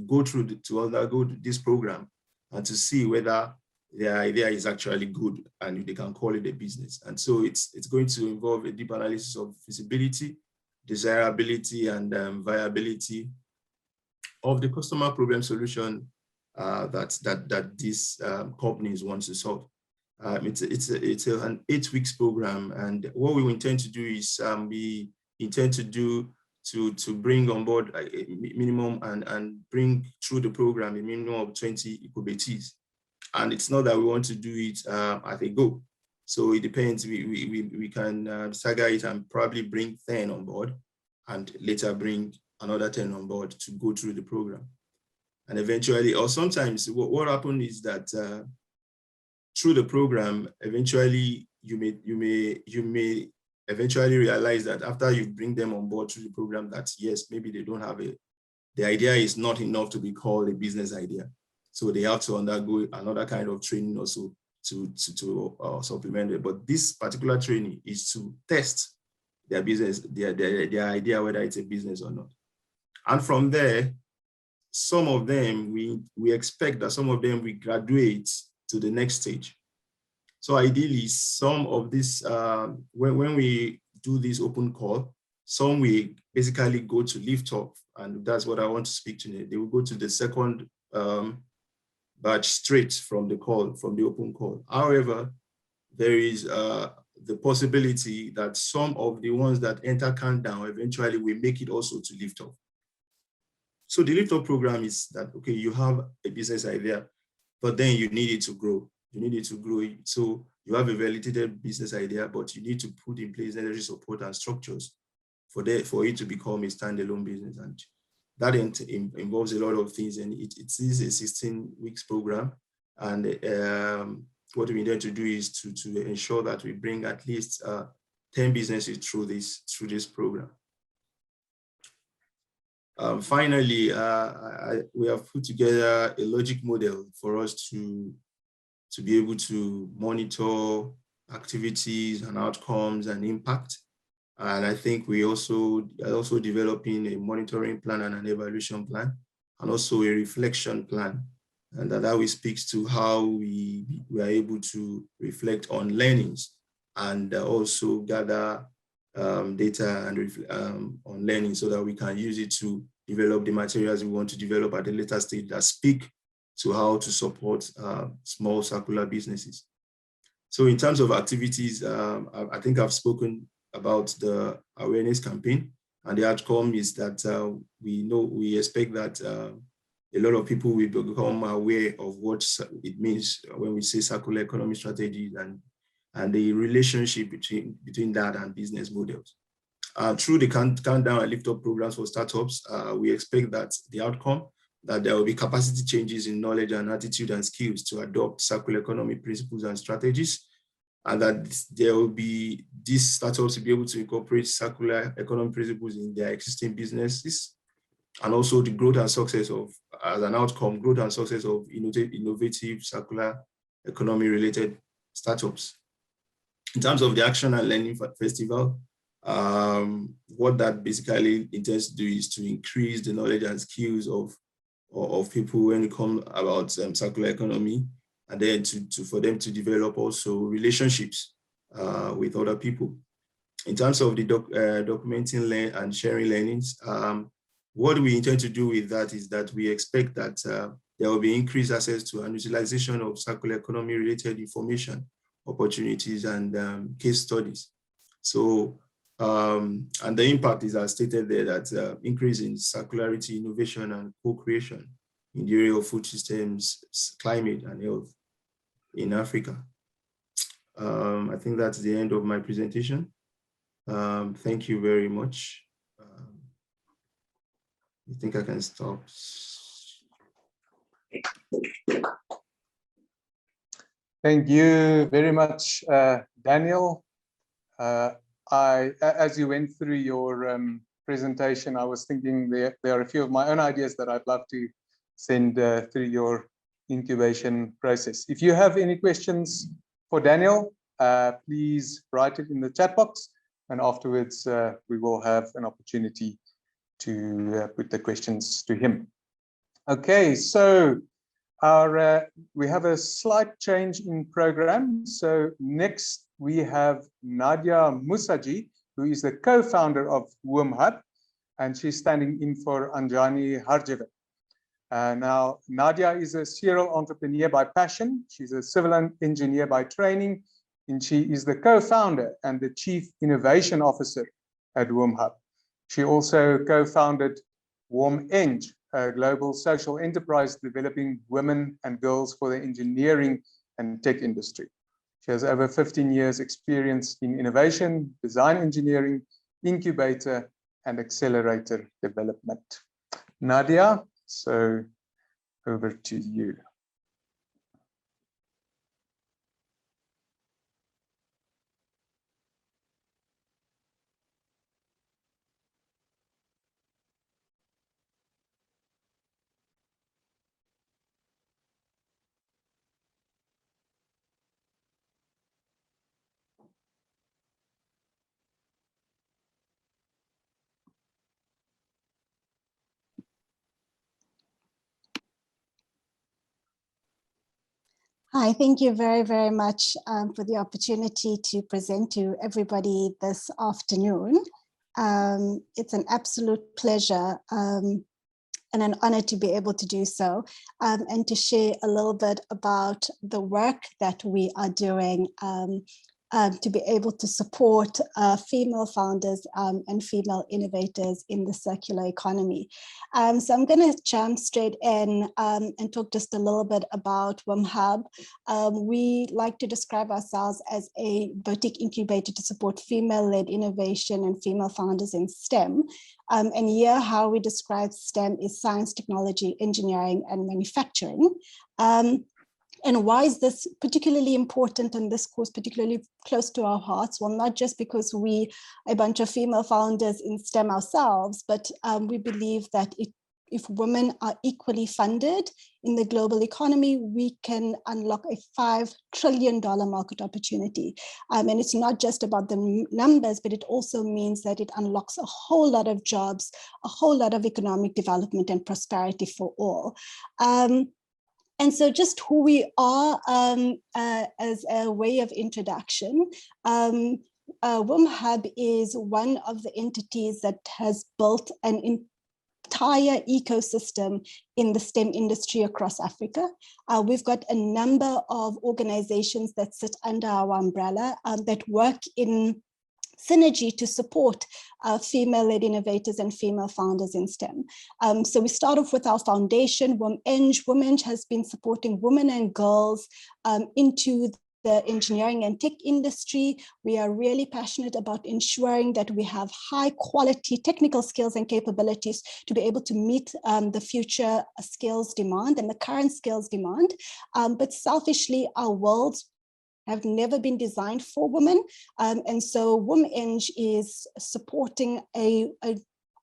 go through, to undergo this program and to see whether their idea is actually good and they can call it a business. And so it's going to involve a deep analysis of feasibility, desirability, and viability of the customer problem solution that these companies want to solve. It's an 8 weeks program, and what we intend to do is we intend to bring on board a minimum and bring through the program a minimum of 20 incubatees. And it's not that we want to do it at a go. So it depends. We can stagger it and probably bring 10 on board and later bring another 10 on board to go through the program. And eventually, or sometimes what happens is that through the program, eventually you may eventually realize that after you bring them on board through the program that yes, maybe they don't have the idea is not enough to be called a business idea. So they have to undergo another kind of training also to supplement it. But this particular training is to test their business, their idea whether it's a business or not. And from there, some of them, we expect that some of them will graduate to the next stage. So ideally, some of this, when we do this open call, some will basically go to lift off, and that's what I want to speak to you. They will go to the second batch straight from the call, from the open call. However, there is the possibility that some of the ones that enter countdown eventually will make it also to lift off. So the lift off program is that, okay, you have a business idea, but then you need it to grow. You need it to grow. So you have a validated business idea, but you need to put in place necessary support and structures for it to become a standalone business. And that involves a lot of things. And it is a 16 weeks program. And what we need to do is to ensure that we bring at least 10 businesses through this program. Finally, we have put together a logic model for us to be able to monitor activities and outcomes and impact. And I think we are also developing a monitoring plan and an evaluation plan, and also a reflection plan. And that will speak to how we are able to reflect on learnings and also gather data and on learning, so that we can use it to develop the materials we want to develop at a later stage that speak to how to support small circular businesses. So in terms of activities, I think I've spoken about the awareness campaign, and the outcome is that we expect that a lot of people will become aware of what it means when we say circular economy strategies and the relationship between that and business models. Through the countdown and lift up programs for startups, we expect that the outcome, that there will be capacity changes in knowledge and attitude and skills to adopt circular economy principles and strategies, and that there will be these startups to be able to incorporate circular economy principles in their existing businesses, and also the growth and success of, as an outcome, growth and success of innovative circular economy related startups. In terms of the Action and Learning Festival, what that basically intends to do is to increase the knowledge and skills of people when it comes about circular economy, and then for them to develop also relationships with other people. In terms of the documenting and sharing learnings, what we intend to do with that is that we expect that there will be increased access to and utilization of circular economy related information, opportunities, and case studies. So, and the impact is as stated there, that increase in circularity, innovation, and co-creation in the area of food systems, climate, and health in Africa. I think that's the end of my presentation. Thank you very much. I think I can stop. Thank you very much, Daniel. As you went through your presentation, I was thinking there are a few of my own ideas that I'd love to send through your incubation process. If you have any questions for Daniel, please write it in the chat box, and afterwards we will have an opportunity to put the questions to him. Okay, so we have a slight change in program. So next we have Nadia Musaji, who is the co-founder of WomHub, and she's standing in for Anjani Harjevan. Now, Nadia is a serial entrepreneur by passion. She's a civil engineer by training, and she is the co-founder and the chief innovation officer at WomHub. She also co-founded WomEng, a global social enterprise developing women and girls for the engineering and tech industry. She has over 15 years experience in innovation, design engineering, incubator, and accelerator development. Nadia, so over to you. Hi, thank you very, very much for the opportunity to present to everybody this afternoon. It's an absolute pleasure and an honor to be able to do so and to share a little bit about the work that we are doing to be able to support female founders and female innovators in the circular economy. So I'm going to jump straight in and talk just a little bit about WomHub. We like to describe ourselves as a boutique incubator to support female-led innovation and female founders in STEM. And here how we describe STEM is science, technology, engineering, and manufacturing. And why is this particularly important and this course particularly close to our hearts? Well, not just because we a bunch of female founders in STEM ourselves, but we believe that if women are equally funded in the global economy, we can unlock a $5 trillion market opportunity. And it's not just about the numbers, but it also means that it unlocks a whole lot of jobs, a whole lot of economic development and prosperity for all. And so just who we are as a way of introduction, WomHub is one of the entities that has built an entire ecosystem in the STEM industry across Africa. We've got a number of organizations that sit under our umbrella that work in synergy to support female-led innovators and female founders in STEM. So we start off with our foundation, WomEng. WomEng has been supporting women and girls into the engineering and tech industry. We are really passionate about ensuring that we have high quality technical skills and capabilities to be able to meet the future skills demand and the current skills demand. But selfishly, our worlds have never been designed for women. And so WomEng is supporting a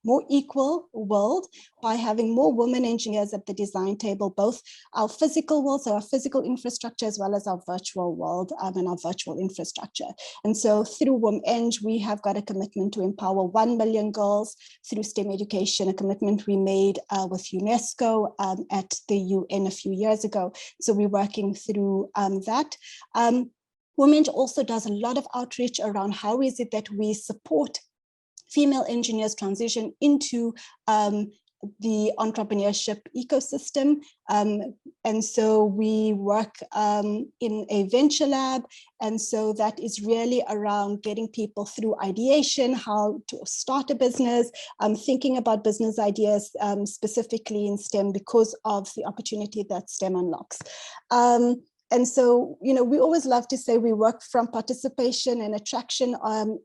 more equal world by having more women engineers at the design table, both our physical world, so our physical infrastructure, as well as our virtual world and our virtual infrastructure. And so through WomEng, we have got a commitment to empower 1 million girls through STEM education, a commitment we made with UNESCO at the UN a few years ago. So we're working through that. WomEng also does a lot of outreach around how is it that we support female engineers transition into the entrepreneurship ecosystem. And so we work in a venture lab. And so that is really around getting people through ideation, how to start a business, thinking about business ideas specifically in STEM because of the opportunity that STEM unlocks. And so, you know, we always love to say we work from participation and attraction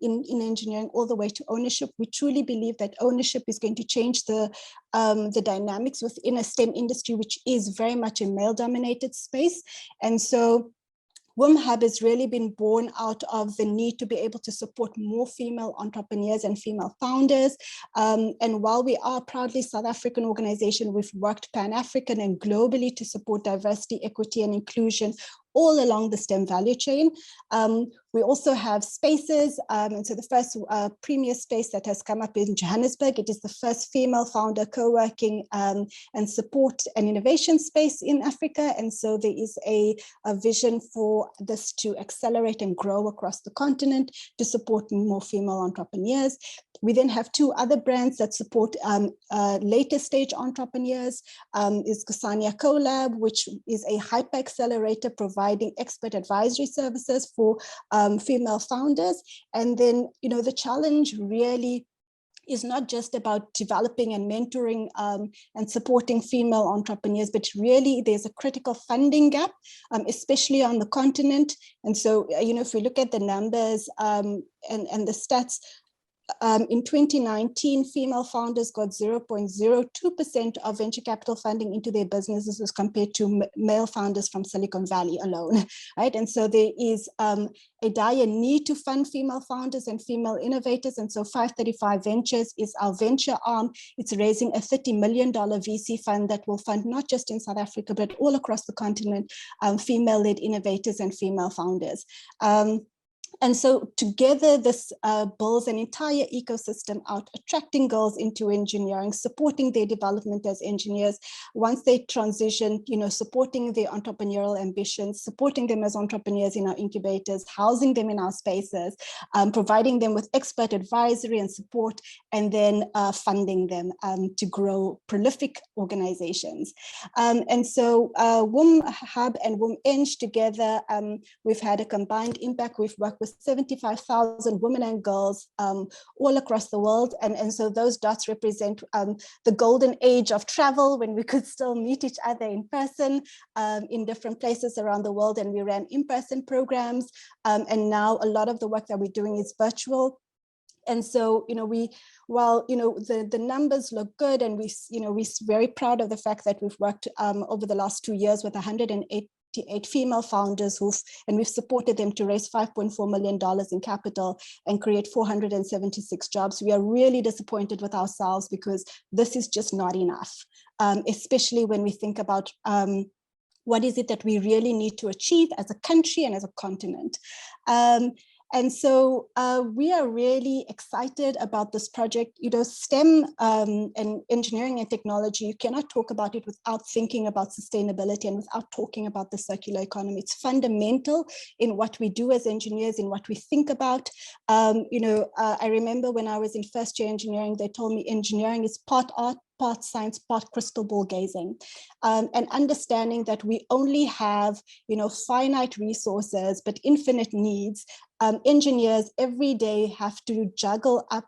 in engineering all the way to ownership. We truly believe that ownership is going to change the dynamics within a STEM industry, which is very much a male-dominated space. And so WomHub has really been born out of the need to be able to support more female entrepreneurs and female founders. And while we are proudly South African organization, we've worked Pan-African and globally to support diversity, equity, and inclusion all along the STEM value chain. We also have spaces. And so the first premier space that has come up in Johannesburg, it is the first female founder co-working and support and innovation space in Africa. And so there is a vision for this to accelerate and grow across the continent to support more female entrepreneurs. We then have two other brands that support later stage entrepreneurs. Is Kusania CoLab, which is a hyper accelerator providing expert advisory services for female founders. And then, you know, the challenge really is not just about developing and mentoring and supporting female entrepreneurs, but really there's a critical funding gap, especially on the continent. And so, you know, if we look at the numbers and the stats, in 2019, female founders got 0.02% of venture capital funding into their businesses as compared to male founders from Silicon Valley alone, right? And so there is a dire need to fund female founders and female innovators. And so 535 Ventures is our venture arm. It's raising a $30 million VC fund that will fund not just in South Africa, but all across the continent, female-led innovators and female founders. And so together, this builds an entire ecosystem out, attracting girls into engineering, supporting their development as engineers. Once they transition, supporting their entrepreneurial ambitions, supporting them as entrepreneurs in our incubators, housing them in our spaces, providing them with expert advisory and support, and then funding them to grow prolific organizations. And so WomHub and WomEng together, we've had a combined impact. We've worked with 75,000 women and girls all across the world. And so those dots represent the golden age of travel, when we could still meet each other in person in different places around the world, and we ran in-person programs. And now a lot of the work that we're doing is virtual. And so, while the numbers look good, and we're very proud of the fact that we've worked over the last 2 years with 188 female founders and we've supported them to raise $5.4 million in capital and create 476 jobs. We are really disappointed with ourselves, because this is just not enough, especially when we think about what is it that we really need to achieve as a country and as a continent. And so we are really excited about this project. STEM and engineering and technology, you cannot talk about it without thinking about sustainability and without talking about the circular economy. It's fundamental in what we do as engineers, in what we think about. I remember when I was in first year engineering, they told me engineering is part art, part science, part crystal ball gazing, and understanding that we only have, finite resources, but infinite needs. Engineers every day have to juggle up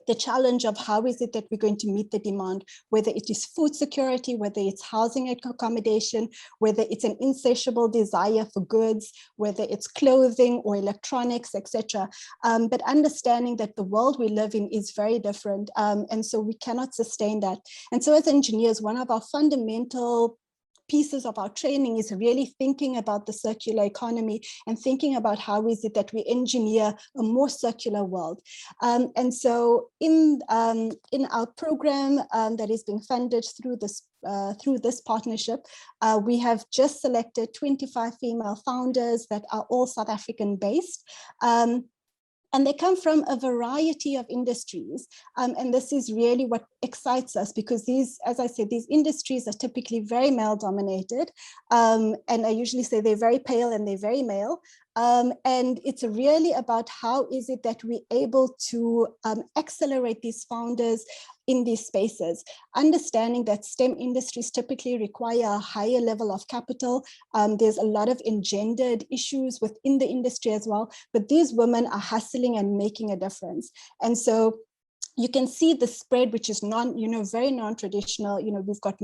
the challenge of how is it that we're going to meet the demand, whether it is food security, whether it's housing and accommodation, whether it's an insatiable desire for goods, whether it's clothing or electronics, etc. But understanding that the world we live in is very different. And so we cannot sustain that. And so as engineers, one of our fundamental pieces of our training is really thinking about the circular economy and thinking about how is it that we engineer a more circular world. And so in our program that is being funded through this partnership, we have just selected 25 female founders that are all South African based. And they come from a variety of industries. And this is really what excites us, because these, as I said, these industries are typically very male dominated. And I usually say they're very pale and they're very male. And it's really about how is it that we're able to accelerate these founders in these spaces, understanding that STEM industries typically require a higher level of capital. There's a lot of engendered issues within the industry as well, but these women are hustling and making a difference. And so you can see the spread, which is very non-traditional. We've got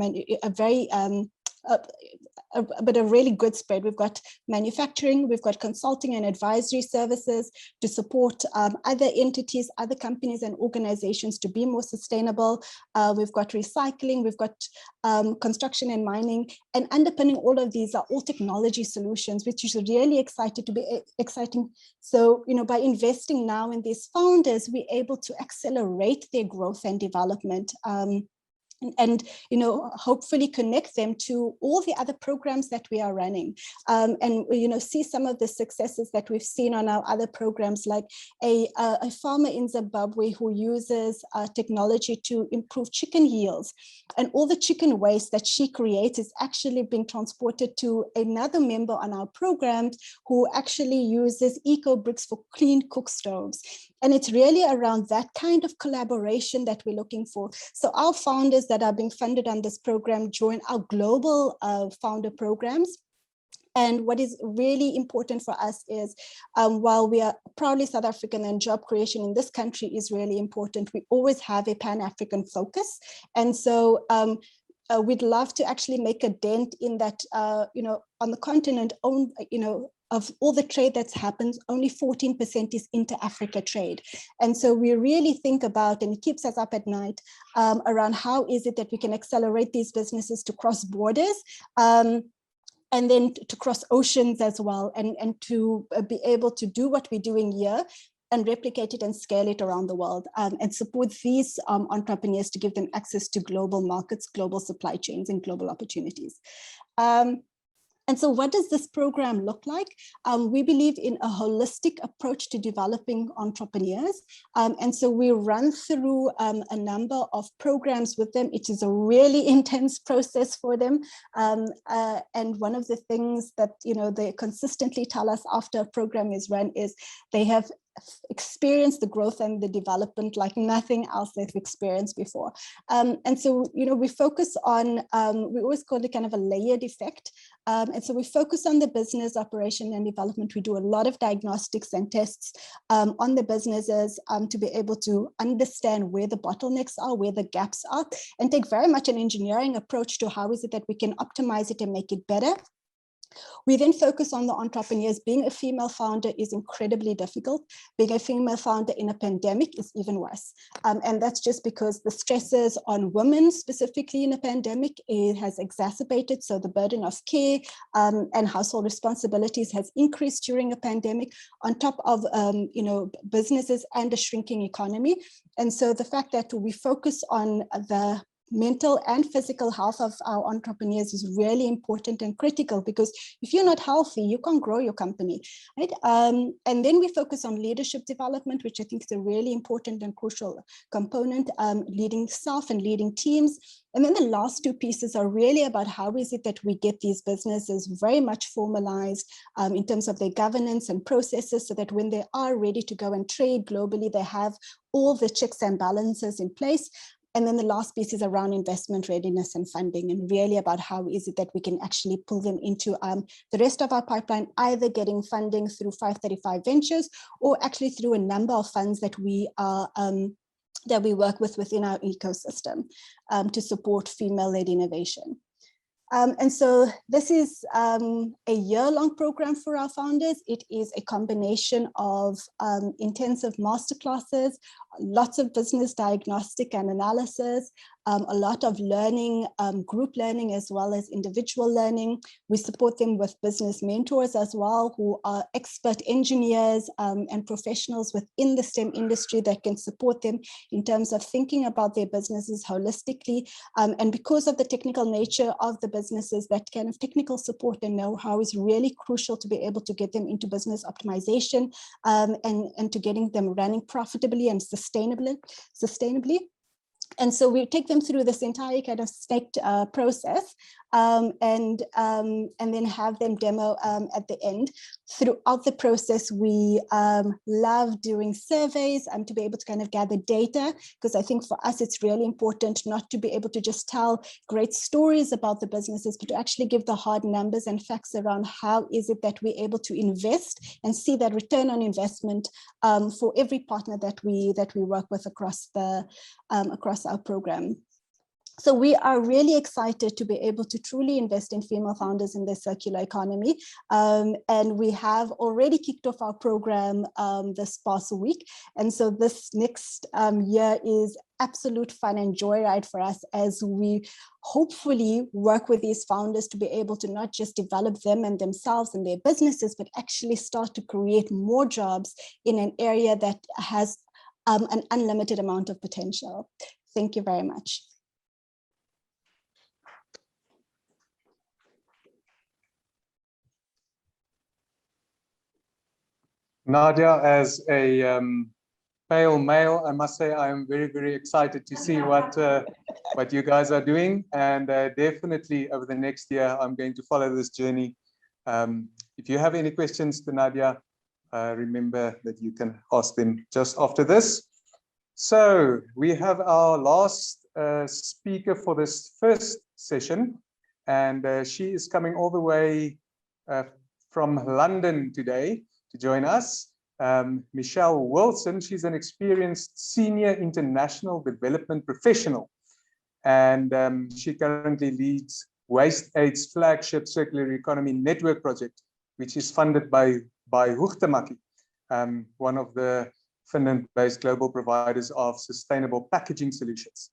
but a really good spread. We've got manufacturing, we've got consulting and advisory services to support other entities, other companies and organizations to be more sustainable. We've got recycling, we've got construction and mining, and underpinning all of these are all technology solutions, which is really exciting. So, by investing now in these founders, we're able to accelerate their growth and development. And hopefully connect them to all the other programs that we are running, and see some of the successes that we've seen on our other programs, like a farmer in Zimbabwe who uses technology to improve chicken yields, and all the chicken waste that she creates is actually being transported to another member on our programs who actually uses eco bricks for clean cook stoves. And it's really around that kind of collaboration that we're looking for. So our founders that are being funded on this program join our global founder programs. And what is really important for us is, while we are proudly South African and job creation in this country is really important, we always have a Pan-African focus. And so we'd love to actually make a dent in that, on the continent, of all the trade that's happened, only 14% is inter-Africa trade. And so we really think about, and it keeps us up at night, around how is it that we can accelerate these businesses to cross borders, and then to cross oceans as well, and to be able to do what we're doing here and replicate it and scale it around the world, and support these entrepreneurs to give them access to global markets, global supply chains, and global opportunities. And so what does this program look like? We believe in a holistic approach to developing entrepreneurs. And so we run through a number of programs with them. It is a really intense process for them. And one of the things that they consistently tell us after a program is run is they have experience the growth and the development like nothing else they've experienced before. And so, we focus on, we always call it kind of a layered effect. And so we focus on the business operation and development. We do a lot of diagnostics and tests on the businesses to be able to understand where the bottlenecks are, where the gaps are, and take very much an engineering approach to how is it that we can optimize it and make it better. We then focus on the entrepreneurs. Being a female founder is incredibly difficult. Being a female founder in a pandemic is even worse. And that's just because the stresses on women specifically in a pandemic, it has exacerbated. So the burden of care and household responsibilities has increased during a pandemic on top of businesses and a shrinking economy. And so the fact that we focus on the mental and physical health of our entrepreneurs is really important and critical, because if you're not healthy, you can't grow your company, right? And then we focus on leadership development, which I think is a really important and crucial component, leading self and leading teams. And then the last two pieces are really about how is it that we get these businesses very much formalized in terms of their governance and processes, so that when they are ready to go and trade globally, they have all the checks and balances in place. And then the last piece is around investment readiness and funding, and really about how is it that we can actually pull them into the rest of our pipeline, either getting funding through 535 Ventures or actually through a number of funds that we are that we work with within our ecosystem to support female-led innovation. And so this is a year-long program for our founders. It is a combination of intensive masterclasses, lots of business diagnostic and analysis, a lot of learning, group learning, as well as individual learning. We support them with business mentors as well, who are expert engineers and professionals within the STEM industry that can support them in terms of thinking about their businesses holistically. And because of the technical nature of the businesses, that kind of technical support and know-how is really crucial to be able to get them into business optimization and to getting them running profitably and sustainably. And so we take them through this entire kind of snaked process and then have them demo at the end. Throughout the process, we love doing surveys to be able to kind of gather data, because I think for us, it's really important not to be able to just tell great stories about the businesses, but to actually give the hard numbers and facts around how is it that we're able to invest and see that return on investment for every partner that we work with across our program. So we are really excited to be able to truly invest in female founders in the circular economy. And we have already kicked off our program this past week. And so this next year is absolute fun and joyride for us, as we hopefully work with these founders to be able to not just develop them and themselves and their businesses, but actually start to create more jobs in an area that has an unlimited amount of potential. Thank you very much. Nadia, as a pale male, I must say I am very, very excited to see what you guys are doing, and definitely over the next year I'm going to follow this journey. If you have any questions to Nadia, remember that you can ask them just after this. So we have our last speaker for this first session, and she is coming all the way from London today to join us. Michelle Wilson, she's an experienced senior international development professional, and she currently leads WasteAid's flagship Circular Economy Network project, which is funded by Huhtamaki, one of the Finland-based global providers of sustainable packaging solutions.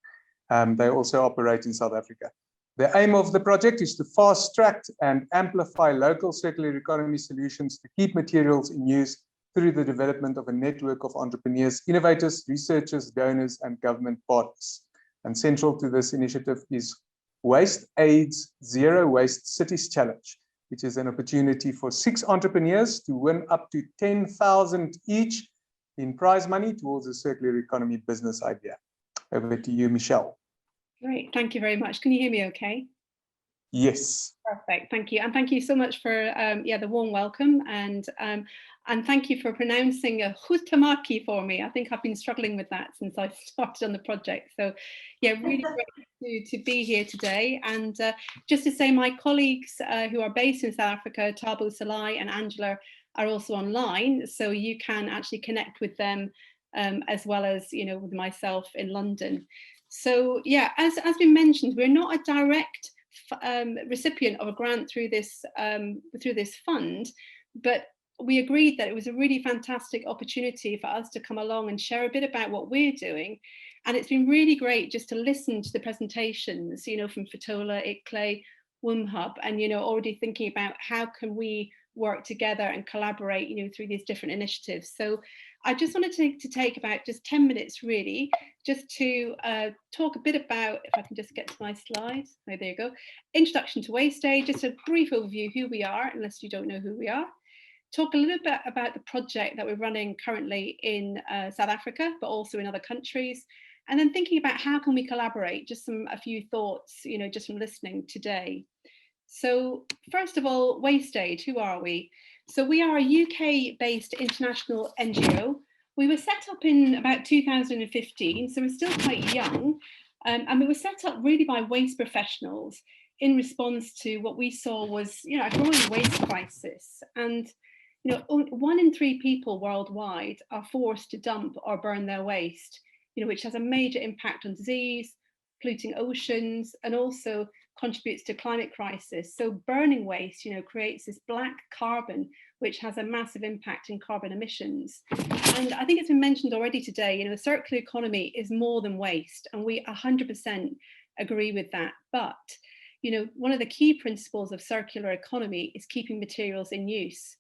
They also operate in South Africa. The aim of the project is to fast-track and amplify local circular economy solutions to keep materials in use through the development of a network of entrepreneurs, innovators, researchers, donors, and government partners. And central to this initiative is WasteAid's Zero Waste Cities Challenge, which is an opportunity for 6 entrepreneurs to win up to 10,000 each in prize money towards a circular economy business idea. Over to you, Michelle. Great, thank you very much. Can you hear me okay? Yes. Perfect, thank you. And thank you so much for the warm welcome, and thank you for pronouncing Huhtamaki for me. I think I've been struggling with that since I started on the project. So yeah, really great to be here today. And just to say, my colleagues who are based in South Africa, Thabo Salai and Angela, are also online. So you can actually connect with them as well as, with myself in London. So yeah, as we mentioned, we're not a direct recipient of a grant through this fund, but we agreed that it was a really fantastic opportunity for us to come along and share a bit about what we're doing. And it's been really great just to listen to the presentations, from FETOLA, ICLEI, WomHub, and already thinking about how can we work together and collaborate, through these different initiatives. So I just wanted to take about just 10 minutes really, just to talk a bit about, if I can just get to my slides. Oh, there you go. Introduction to WasteAid, just a brief overview of who we are, unless you don't know who we are. Talk a little bit about the project that we're running currently in South Africa, but also in other countries. And then thinking about how can we collaborate, just a few thoughts, just from listening today. So first of all, WasteAid, who are we? So we are a UK-based international NGO. We were set up in about 2015, so we're still quite young. And we were set up really by waste professionals in response to what we saw was, a growing waste crisis. And 1 in 3 people worldwide are forced to dump or burn their waste, which has a major impact on disease, polluting oceans, and also contributes to climate crisis. So burning waste, creates this black carbon, which has a massive impact in carbon emissions. And I think it's been mentioned already today, the circular economy is more than waste, and we 100% agree with that. But, one of the key principles of circular economy is keeping materials in use.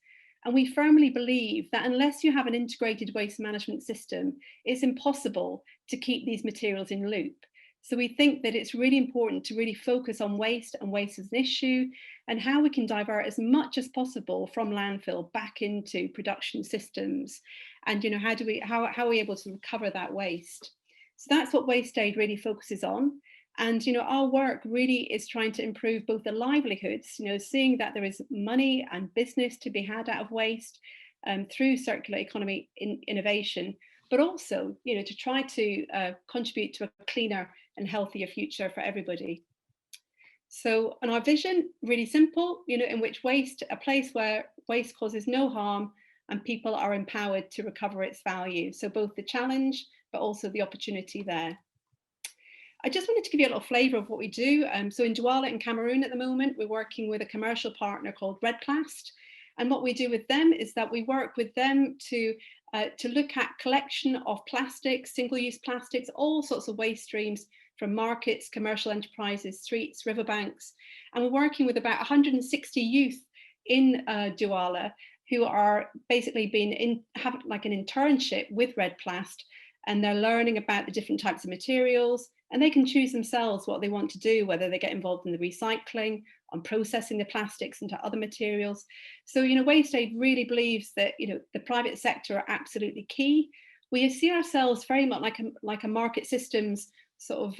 And we firmly believe that unless you have an integrated waste management system, it's impossible to keep these materials in loop. So we think that it's really important to really focus on waste and waste as an issue, and how we can divert as much as possible from landfill back into production systems. And how are we able to recover that waste? So that's what WasteAid really focuses on. And our work really is trying to improve both the livelihoods, seeing that there is money and business to be had out of waste through circular economy innovation, but also to try to contribute to a cleaner and healthier future for everybody. So, and our vision, really simple, in which waste, a place where waste causes no harm and people are empowered to recover its value. So both the challenge, but also the opportunity there. I just wanted to give you a little flavour of what we do. So in Douala in Cameroon at the moment, we're working with a commercial partner called RedPlast. And what we do with them is that we work with them to look at collection of plastics, single-use plastics, all sorts of waste streams from markets, commercial enterprises, streets, riverbanks. And we're working with about 160 youth in Douala who are basically have like an internship with RedPlast, and they're learning about the different types of materials, and they can choose themselves what they want to do, whether they get involved in the recycling, on processing the plastics into other materials. So, WasteAid really believes that, the private sector are absolutely key. We see ourselves very much like a market systems sort of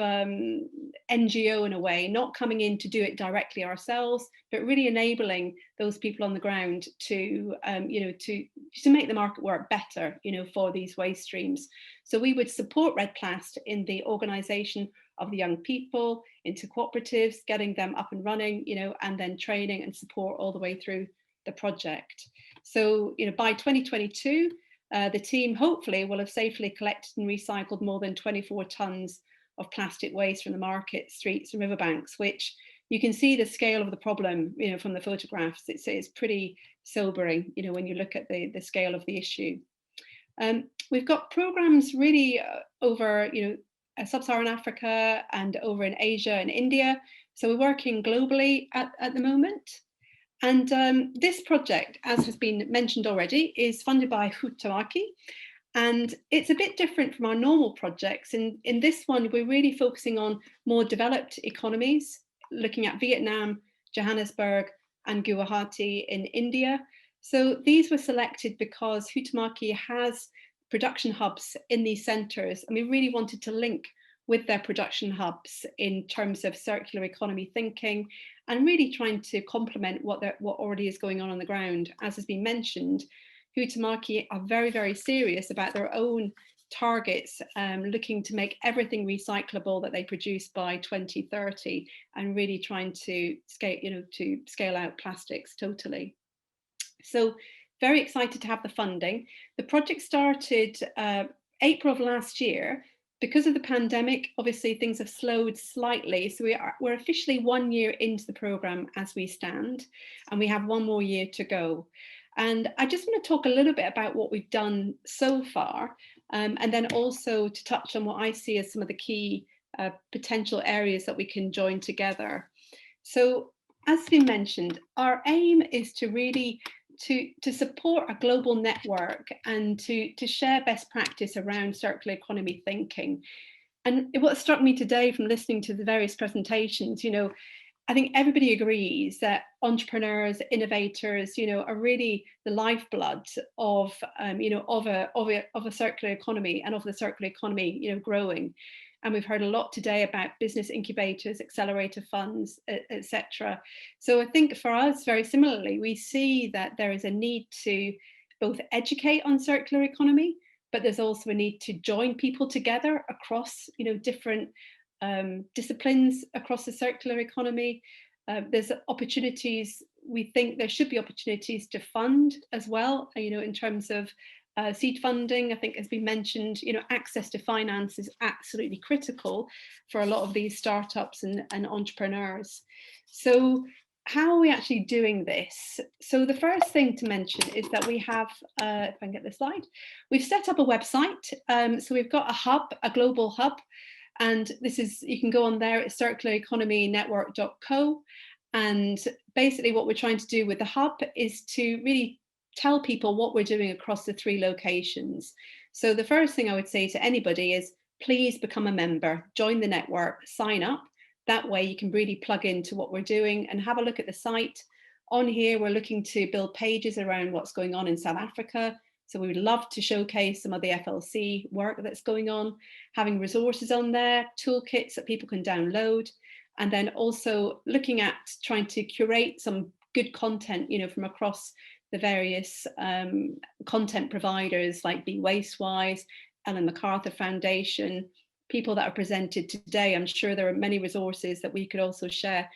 NGO in a way, not coming in to do it directly ourselves, but really enabling those people on the ground to, to make the market work better, for these waste streams. So we would support RedPlast in the organisation of the young people into cooperatives, getting them up and running, and then training and support all the way through the project. So, by 2022, the team hopefully will have safely collected and recycled more than 24 tonnes of plastic waste from the markets, streets and riverbanks, which you can see the scale of the problem, from the photographs. It's pretty sobering, when you look at the scale of the issue. We've got programs really over, Sub-Saharan Africa and over in Asia and India. So we're working globally at the moment. And this project, as has been mentioned already, is funded by Huhtamaki. And it's a bit different from our normal projects. In this one, we're really focusing on more developed economies, looking at Vietnam, Johannesburg, and Guwahati in India. So these were selected because Huhtamaki has production hubs in these centres, and we really wanted to link with their production hubs in terms of circular economy thinking and really trying to complement what already is going on the ground. As has been mentioned, Huhtamaki are very, very serious about their own targets, looking to make everything recyclable that they produce by 2030 and really trying to scale out plastics totally. So very excited to have the funding. The project started April of last year. Because of the pandemic, obviously things have slowed slightly. So we're officially 1 year into the programme as we stand, and we have 1 more year to go. And I just want to talk a little bit about what we've done so far, and then also to touch on what I see as some of the key potential areas that we can join together. So as we mentioned, our aim is to really to support a global network and to share best practice around circular economy thinking. And what struck me today from listening to the various presentations, I think everybody agrees that entrepreneurs, innovators, are really the lifeblood of a circular economy and of the circular economy, growing. And we've heard a lot today about business incubators, accelerator funds, etc. So I think for us, very similarly, we see that there is a need to both educate on circular economy, but there's also a need to join people together across, different disciplines across the circular economy. There's opportunities. We think there should be opportunities to fund as well, in terms of seed funding. I think has been mentioned, access to finance is absolutely critical for a lot of these startups and entrepreneurs. So how are we actually doing this? So the first thing to mention is that we have, if I can get this slide, we've set up a website. So we've got a hub, a global hub, and this is, you can go on there, it's circulareconomynetwork.co. And basically what we're trying to do with the hub is to really tell people what we're doing across the 3 locations. So the first thing I would say to anybody is please become a member, join the network, sign up. That way you can really plug into what we're doing and have a look at the site. On here, we're looking to build pages around what's going on in South Africa. So we would love to showcase some of the FLC work that's going on, having resources on there, toolkits that people can download, and then also looking at trying to curate some good content, from across the various content providers like Be Wastewise, Ellen MacArthur Foundation, people that are presented today. I'm sure there are many resources that we could also share,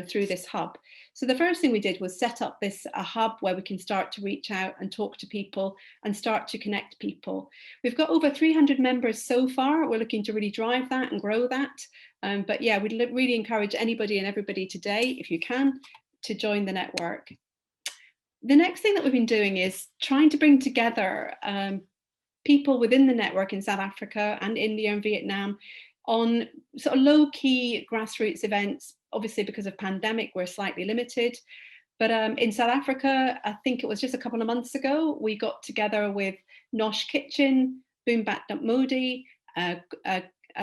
through this hub. So the first thing we did was set up a hub where we can start to reach out and talk to people and start to connect people. We've got over 300 members so far. We're looking to really drive that and grow that. But yeah, we'd really encourage anybody and everybody today, if you can, to join the network. The next thing that we've been doing is trying to bring together people within the network in South Africa and India and Vietnam on sort of low-key grassroots events. Obviously, because of pandemic, we're slightly limited. But in South Africa, I think it was just a couple of months ago, we got together with Nosh Kitchen, Boombat Modi, I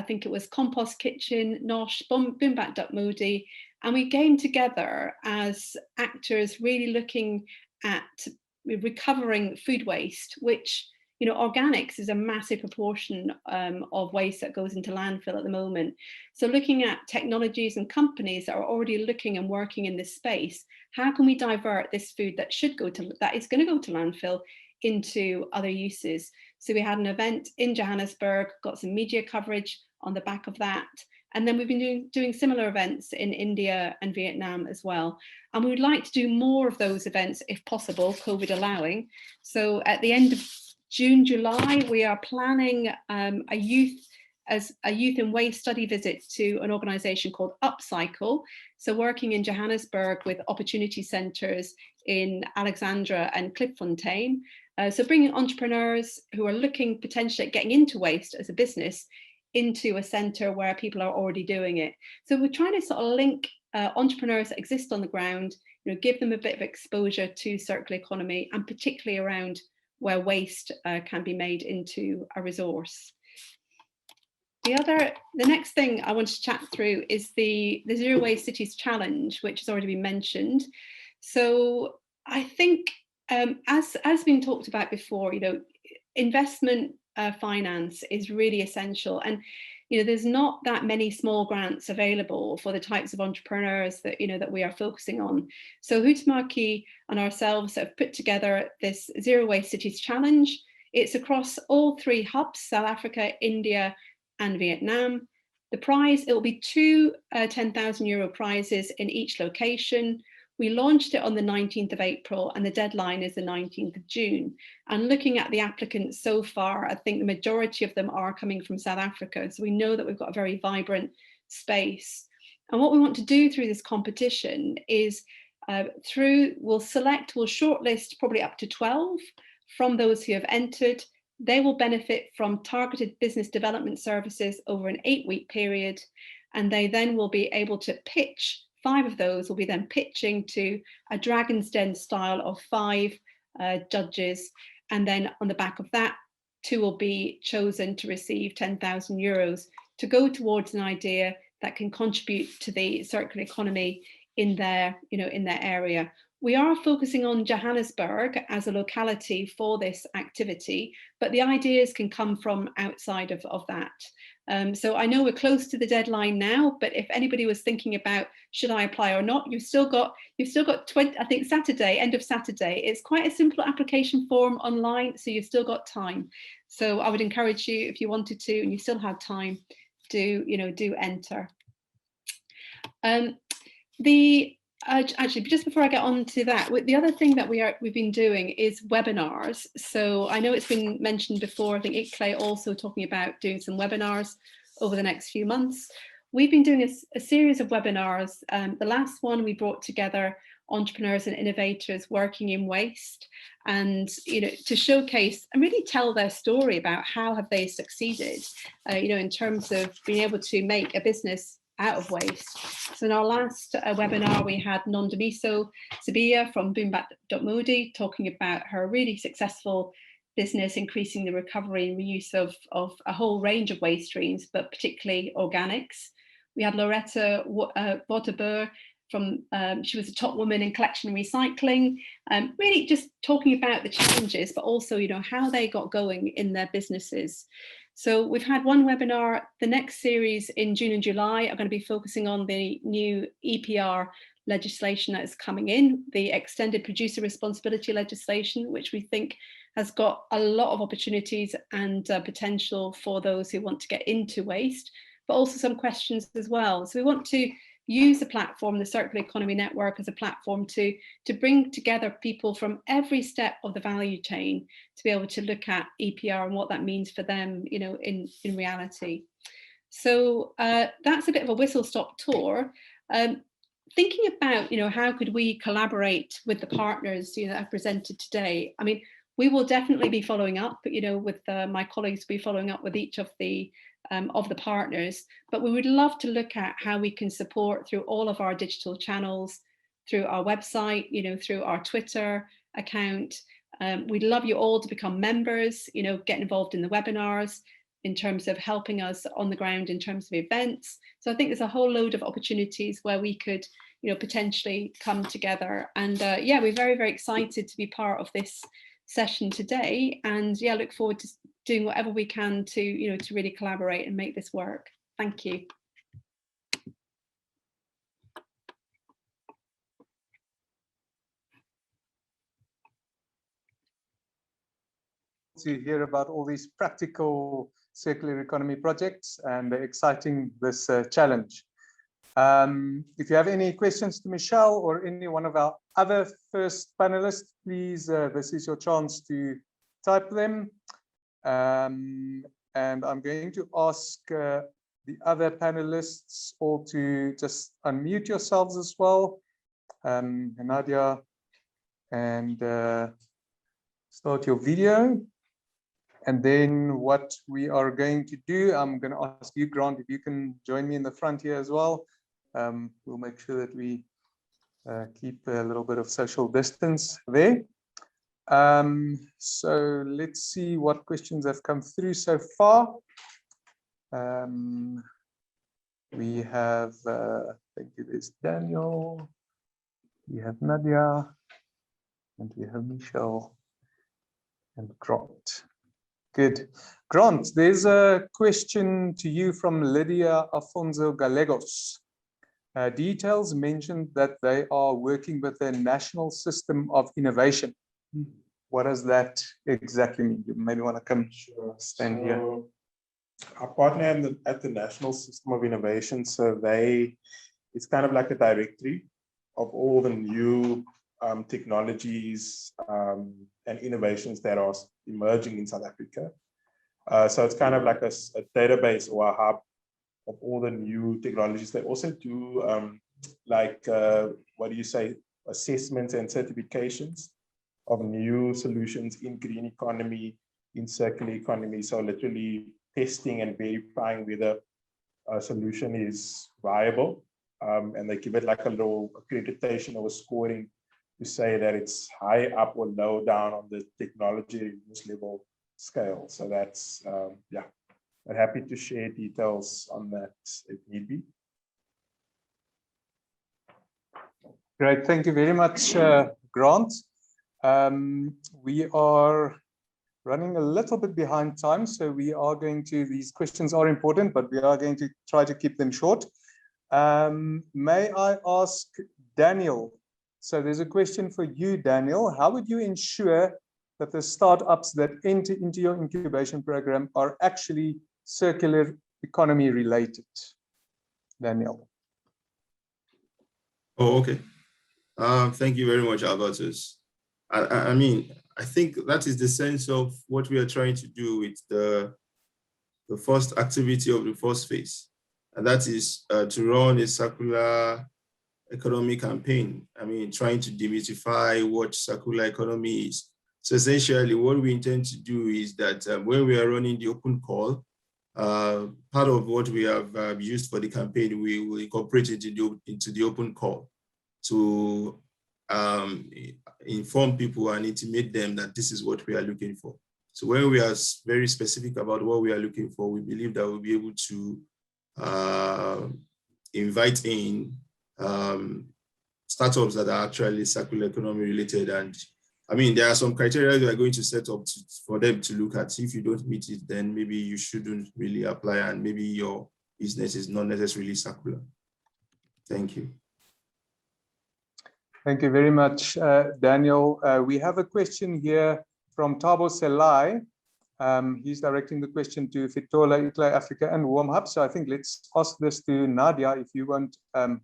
think it was Compost Kitchen, Nosh, Boombat Modi, and we came together as actors really looking at recovering food waste, which, organics is a massive proportion of waste that goes into landfill at the moment. So looking at technologies and companies that are already looking and working in this space, how can we divert this food that is going to go to landfill into other uses? So we had an event in Johannesburg, got some media coverage on the back of that. And then we've been doing similar events in India and Vietnam as well. And we would like to do more of those events if possible, COVID allowing. So at the end of June, July, we are planning a youth and waste study visit to an organisation called Upcycle. So working in Johannesburg with opportunity centres in Alexandra and Klipfontein. So bringing entrepreneurs who are looking potentially at getting into waste as a business into a centre where people are already doing it. So we're trying to sort of link entrepreneurs that exist on the ground, give them a bit of exposure to circular economy, and particularly around where waste can be made into a resource. The next thing I want to chat through is the Zero Waste Cities Challenge, which has already been mentioned. So I think, as been talked about before, investment finance is really essential, and there's not that many small grants available for the types of entrepreneurs that that we are focusing on. So Huhtamäki and ourselves have put together this Zero Waste Cities Challenge. It's across all 3 hubs, South Africa, India, and Vietnam. The prize, it will be 2 €10,000 prizes in each location. We launched it on the 19th of April and the deadline is the 19th of June. And looking at the applicants so far, I think the majority of them are coming from South Africa. So we know that we've got a very vibrant space. And what we want to do through this competition is we'll shortlist probably up to 12 from those who have entered. They will benefit from targeted business development services over an 8-week period. And they then will be able to pitch. 5 of those will be then pitching to a Dragon's Den style of 5 judges. And then on the back of that, 2 will be chosen to receive €10,000 to go towards an idea that can contribute to the circular economy in their area. We are focusing on Johannesburg as a locality for this activity, but the ideas can come from outside of that. So I know we're close to the deadline now, but if anybody was thinking about should I apply or not, you've still got 20, I think Saturday, end of Saturday. It's quite a simple application form online, so you've still got time. So I would encourage you, if you wanted to and you still have time, do enter. Actually, just before I get on to that, the other thing that we've been doing is webinars. So I know it's been mentioned before. I think ICLEI also talking about doing some webinars over the next few months. We've been doing a series of webinars. The last one we brought together entrepreneurs and innovators working in waste, and to showcase and really tell their story about how have they succeeded, in terms of being able to make a business out of waste. So in our last webinar, we had Nondamiso SAIIA from Boombat.Modi talking about her really successful business, increasing the recovery and reuse of a whole range of waste streams, but particularly organics. We had Loretta Waterberg from, she was a top woman in collection and recycling, really just talking about the challenges, but also, how they got going in their businesses. So we've had one webinar. The next series in June and July are going to be focusing on the new EPR legislation that is coming in, the extended producer responsibility legislation, which we think has got a lot of opportunities and potential for those who want to get into waste, but also some questions as well. So we want to use the platform, the Circular Economy Network, as a platform to bring together people from every step of the value chain to be able to look at EPR and what that means for them, in reality. So that's a bit of a whistle-stop tour. Thinking about, how could we collaborate with the partners, that I've presented today. I mean, we will definitely be following up, with my colleagues, will be following up with each of the partners, but we would love to look at how we can support through all of our digital channels, through our website, through our Twitter account. We'd love you all to become members, get involved in the webinars in terms of helping us on the ground in terms of events. So I think there's a whole load of opportunities where we could, potentially come together. And yeah, we're very, very excited to be part of this session today. And yeah, look forward to doing whatever we can to, to really collaborate and make this work. Thank you. To hear about all these practical circular economy projects and exciting this challenge. If you have any questions to Michelle or any one of our other first panelists, please, this is your chance to type them. And I'm going to ask the other panelists all to just unmute yourselves as well. Nadia, and start your video. And then what we are going to do, I'm going to ask you, Grant, if you can join me in the front here as well. We'll make sure that we keep a little bit of social distance there. So let's see what questions have come through so far. We have, thank you, there's Daniel. We have Nadia, and we have Michelle and Grant. Good. Grant, there's a question to you from Lydia Afonso Gallegos. Details mentioned that they are working with a national system of innovation. What does that exactly mean? You maybe want to come stand here. Our partner at the National System of Innovation, so it's kind of like a directory of all the new technologies and innovations that are emerging in South Africa. So it's kind of like a database or a hub of all the new technologies. They also do assessments and certifications of new solutions in green economy, in circular economy. So literally testing and verifying whether a solution is viable. And they give it like a little accreditation or a scoring to say that it's high up or low down on the technology use level scale. So that's, yeah, I'm happy to share details on that if need be. Great, thank you very much, Grant. We are running a little bit behind time, so we are going to, these questions are important, but we are going to try to keep them short. May I ask Daniel, so there's a question for you, Daniel. How would you ensure that the startups that enter into your incubation program are actually circular economy related? Daniel. Oh, okay. Thank you very much, Albertus. I mean, I think that is the sense of what we are trying to do with the first activity of the first phase. And that is to run a circular economy campaign. I mean, trying to demystify what circular economy is. So essentially what we intend to do is that when we are running the open call, part of what we have used for the campaign, we will incorporate it into the open call to inform people and intimate them that this is what we are looking for. So when we are very specific about what we are looking for, we believe that we'll be able to invite in startups that are actually circular economy related. And I mean, there are some criteria we are going to set up for them to look at. If you don't meet it, then maybe you shouldn't really apply and maybe your business is not necessarily circular. Thank you. Thank you very much, Daniel. We have a question here from Thabo Selai. He's directing the question to FETOLA, ICLEI Africa and WomHub. So I think let's ask this to Nadia, if you won't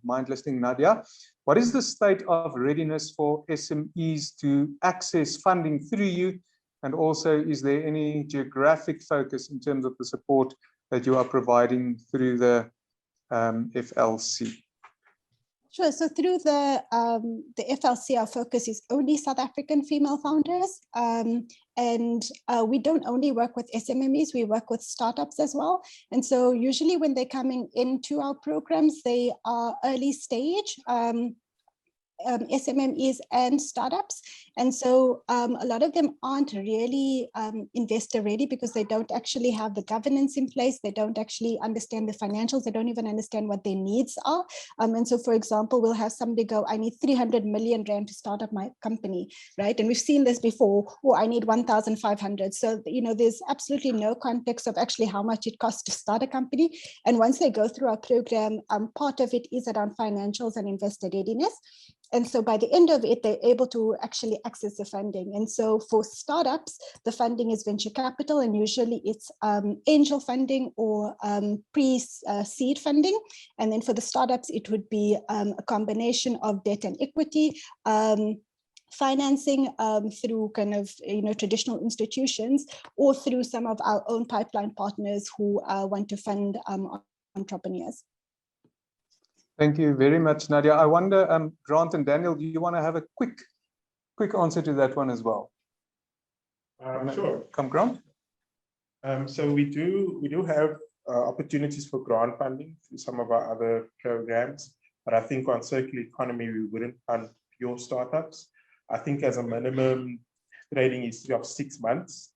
mind listening, Nadia. What is the state of readiness for SMEs to access funding through you? And also, is there any geographic focus in terms of the support that you are providing through the FLC? Sure. So through the FLC, our focus is only South African female founders. And we don't only work with SMMEs, we work with startups as well. And so usually when they're coming into our programs, they are early stage. SMMEs and startups. And so a lot of them aren't really investor ready because they don't actually have the governance in place. They don't actually understand the financials. They don't even understand what their needs are. And so, for example, we'll have somebody go, I need 300 million Rand to start up my company, right? And we've seen this before, or I need 1,500. So, you know, there's absolutely no context of actually how much it costs to start a company. And once they go through our program, part of it is around financials and investor readiness. And so by the end of it, they're able to actually access the funding. And so for startups, the funding is venture capital, and usually it's angel funding or pre-seed funding. And then for the startups, it would be a combination of debt and equity, financing through kind of, you know, traditional institutions, or through some of our own pipeline partners who want to fund entrepreneurs. Thank you very much, Nadia. I wonder, Grant and Daniel, do you want to have a quick answer to that one as well? Sure. Come, Grant. So we do have opportunities for grant funding through some of our other programs, but I think on circular economy, we wouldn't fund pure startups. I think as a minimum trading history of 6 months.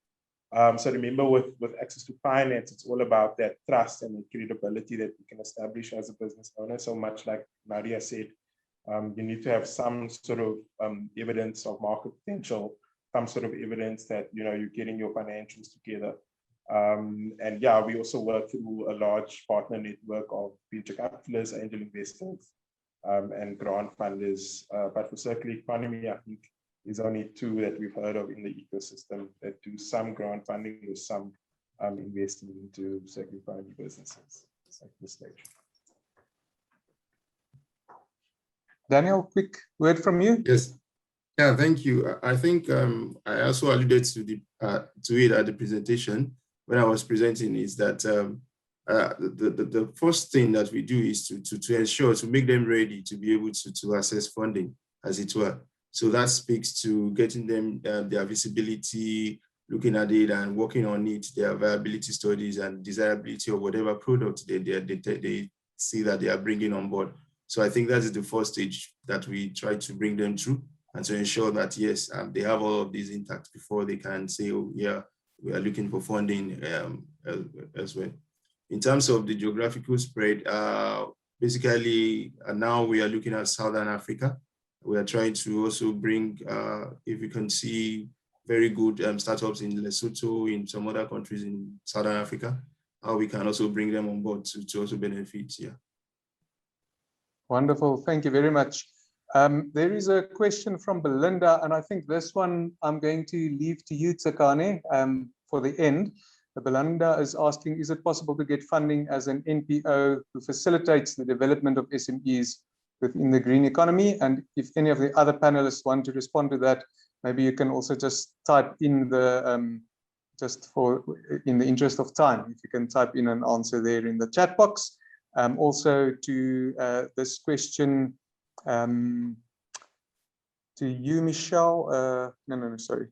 So remember, with access to finance, it's all about that trust and the credibility that we can establish as a business owner. So much like Nadia said, You need to have some sort of evidence of market potential, some sort of evidence that you're getting your financials together. And yeah, we also work through a large partner network of venture capitalists, angel investors, and grant funders. But for circular economy, I think there's only 2 that we've heard of in the ecosystem that do some grant funding with some investing into circular economy businesses at this stage. Daniel, quick word from you. Yes. Yeah, thank you. I think I also alluded to it at the presentation when I was presenting, is that the first thing that we do is to ensure, to make them ready to be able to access funding, as it were. So that speaks to getting them their visibility, looking at it and working on it, their viability studies and desirability of whatever product they see that they are bringing on board. So I think that is the first stage that we try to bring them through, and to ensure that, yes, they have all of these intact before they can say, oh, yeah, we are looking for funding as well. In terms of the geographical spread, basically, now we are looking at Southern Africa. We are trying to also bring, if you can see, very good startups in Lesotho, in some other countries in Southern Africa, how we can also bring them on board to also benefit. Yeah. Wonderful, thank you very much. There is a question from Belinda, and I think this one I'm going to leave to you, Tsakane, for the end. Belinda is asking, is it possible to get funding as an NPO who facilitates the development of SMEs within the green economy? And if any of the other panelists want to respond to that, maybe you can also just type in the, in the interest of time, if you can type in an answer there in the chat box. Also to this question, to you, Michelle, sorry.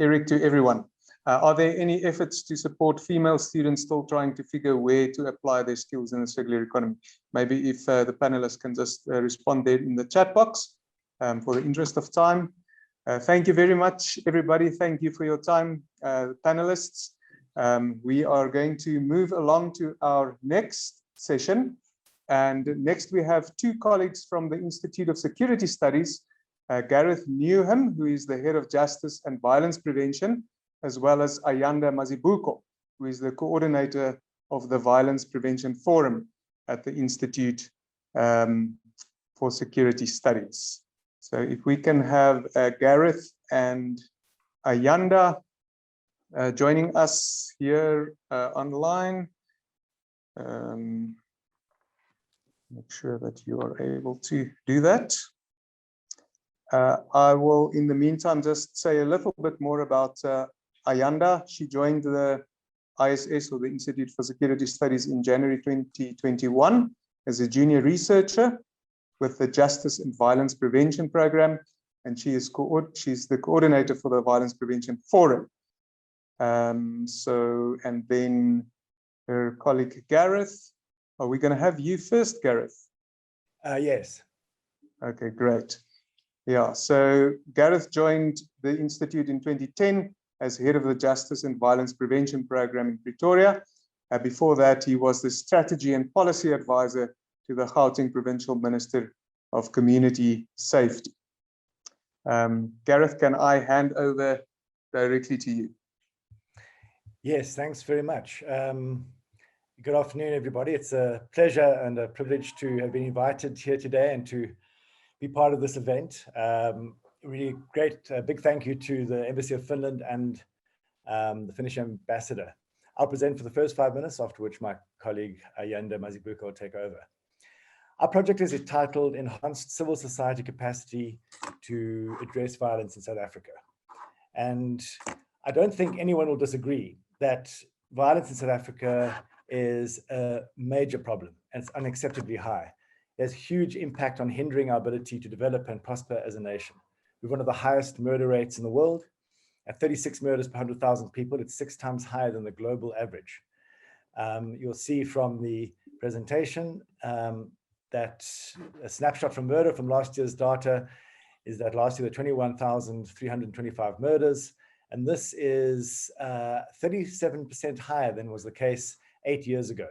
Eric, to everyone. Are there any efforts to support female students still trying to figure where to apply their skills in the circular economy? Maybe if the panelists can just respond there in the chat box for the interest of time. Thank you very much, everybody. Thank you for your time, panelists. We are going to move along to our next session. And next we have 2 colleagues from the Institute of Security Studies, Gareth Newham, who is the Head of Justice and Violence Prevention, as well as Ayanda Mazibuko, who is the coordinator of the Violence Prevention Forum at the Institute for Security Studies. So if we can have Gareth and Ayanda joining us here online. Make sure that you are able to do that. I will, in the meantime, just say a little bit more about Ayanda. She joined the ISS, or the Institute for Security Studies, in January 2021 as a junior researcher with the Justice and Violence Prevention Program, and she's the coordinator for the Violence Prevention Forum. And then her colleague Gareth. Are we going to have you first, Gareth? Yes. Okay, great. Yeah, so Gareth joined the Institute in 2010 as head of the Justice and Violence Prevention Program in Pretoria. Before that, he was the strategy and policy advisor to the Gauteng Provincial Minister of Community Safety. Gareth, can I hand over directly to you? Yes, thanks very much. Good afternoon, everybody. It's a pleasure and a privilege to have been invited here today and to be part of this event. Really great, big thank you to the Embassy of Finland and the Finnish ambassador. I'll present for the first 5 minutes, after which my colleague Ayanda Mazibuko will take over. Our project is entitled Enhanced Civil Society Capacity to Address Violence in South Africa. And I don't think anyone will disagree that violence in South Africa is a major problem, and it's unacceptably high. There's huge impact on hindering our ability to develop and prosper as a nation. We've one of the highest murder rates in the world. At 36 murders per 100,000 people, it's 6 times higher than the global average. You'll see from the presentation that a snapshot from murder from last year's data is that last year there were 21,325 murders, and this is 37% higher than was the case 8 years ago.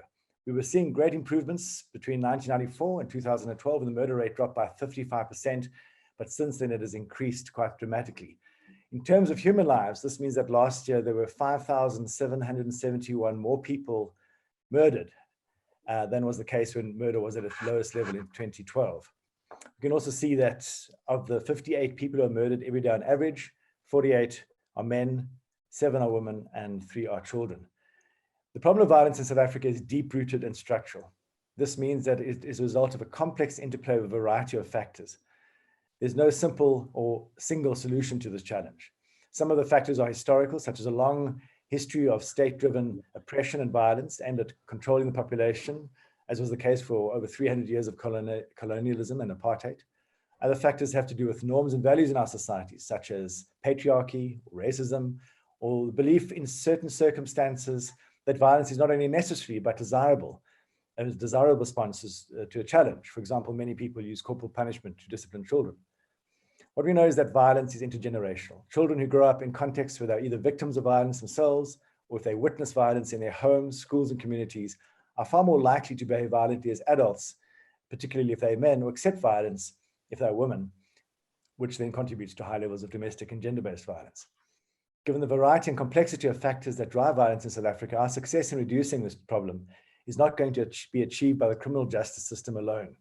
We were seeing great improvements between 1994 and 2012, and the murder rate dropped by 55%, but since then it has increased quite dramatically. In terms of human lives, this means that last year there were 5,771 more people murdered than was the case when murder was at its lowest level in 2012. You can also see that of the 58 people who are murdered every day on average, 48 are men, 7 are women, and 3 are children. The problem of violence in South Africa is deep-rooted and structural. This means that it is a result of a complex interplay of a variety of factors. There's no simple or single solution to this challenge. Some of the factors are historical, such as a long history of state-driven oppression and violence aimed at controlling the population, as was the case for over 300 years of colonialism and apartheid. Other factors have to do with norms and values in our societies, such as patriarchy, racism, or the belief in certain circumstances that violence is not only necessary, but desirable, as desirable responses to a challenge. For example, many people use corporal punishment to discipline children. What we know is that violence is intergenerational. Children who grow up in contexts where they're either victims of violence themselves, or if they witness violence in their homes, schools, and communities, are far more likely to behave violently as adults, particularly if they're men, or accept violence if they're women, which then contributes to high levels of domestic and gender-based violence. Given the variety and complexity of factors that drive violence in South Africa, our success in reducing this problem is not going to be achieved by the criminal justice system alone.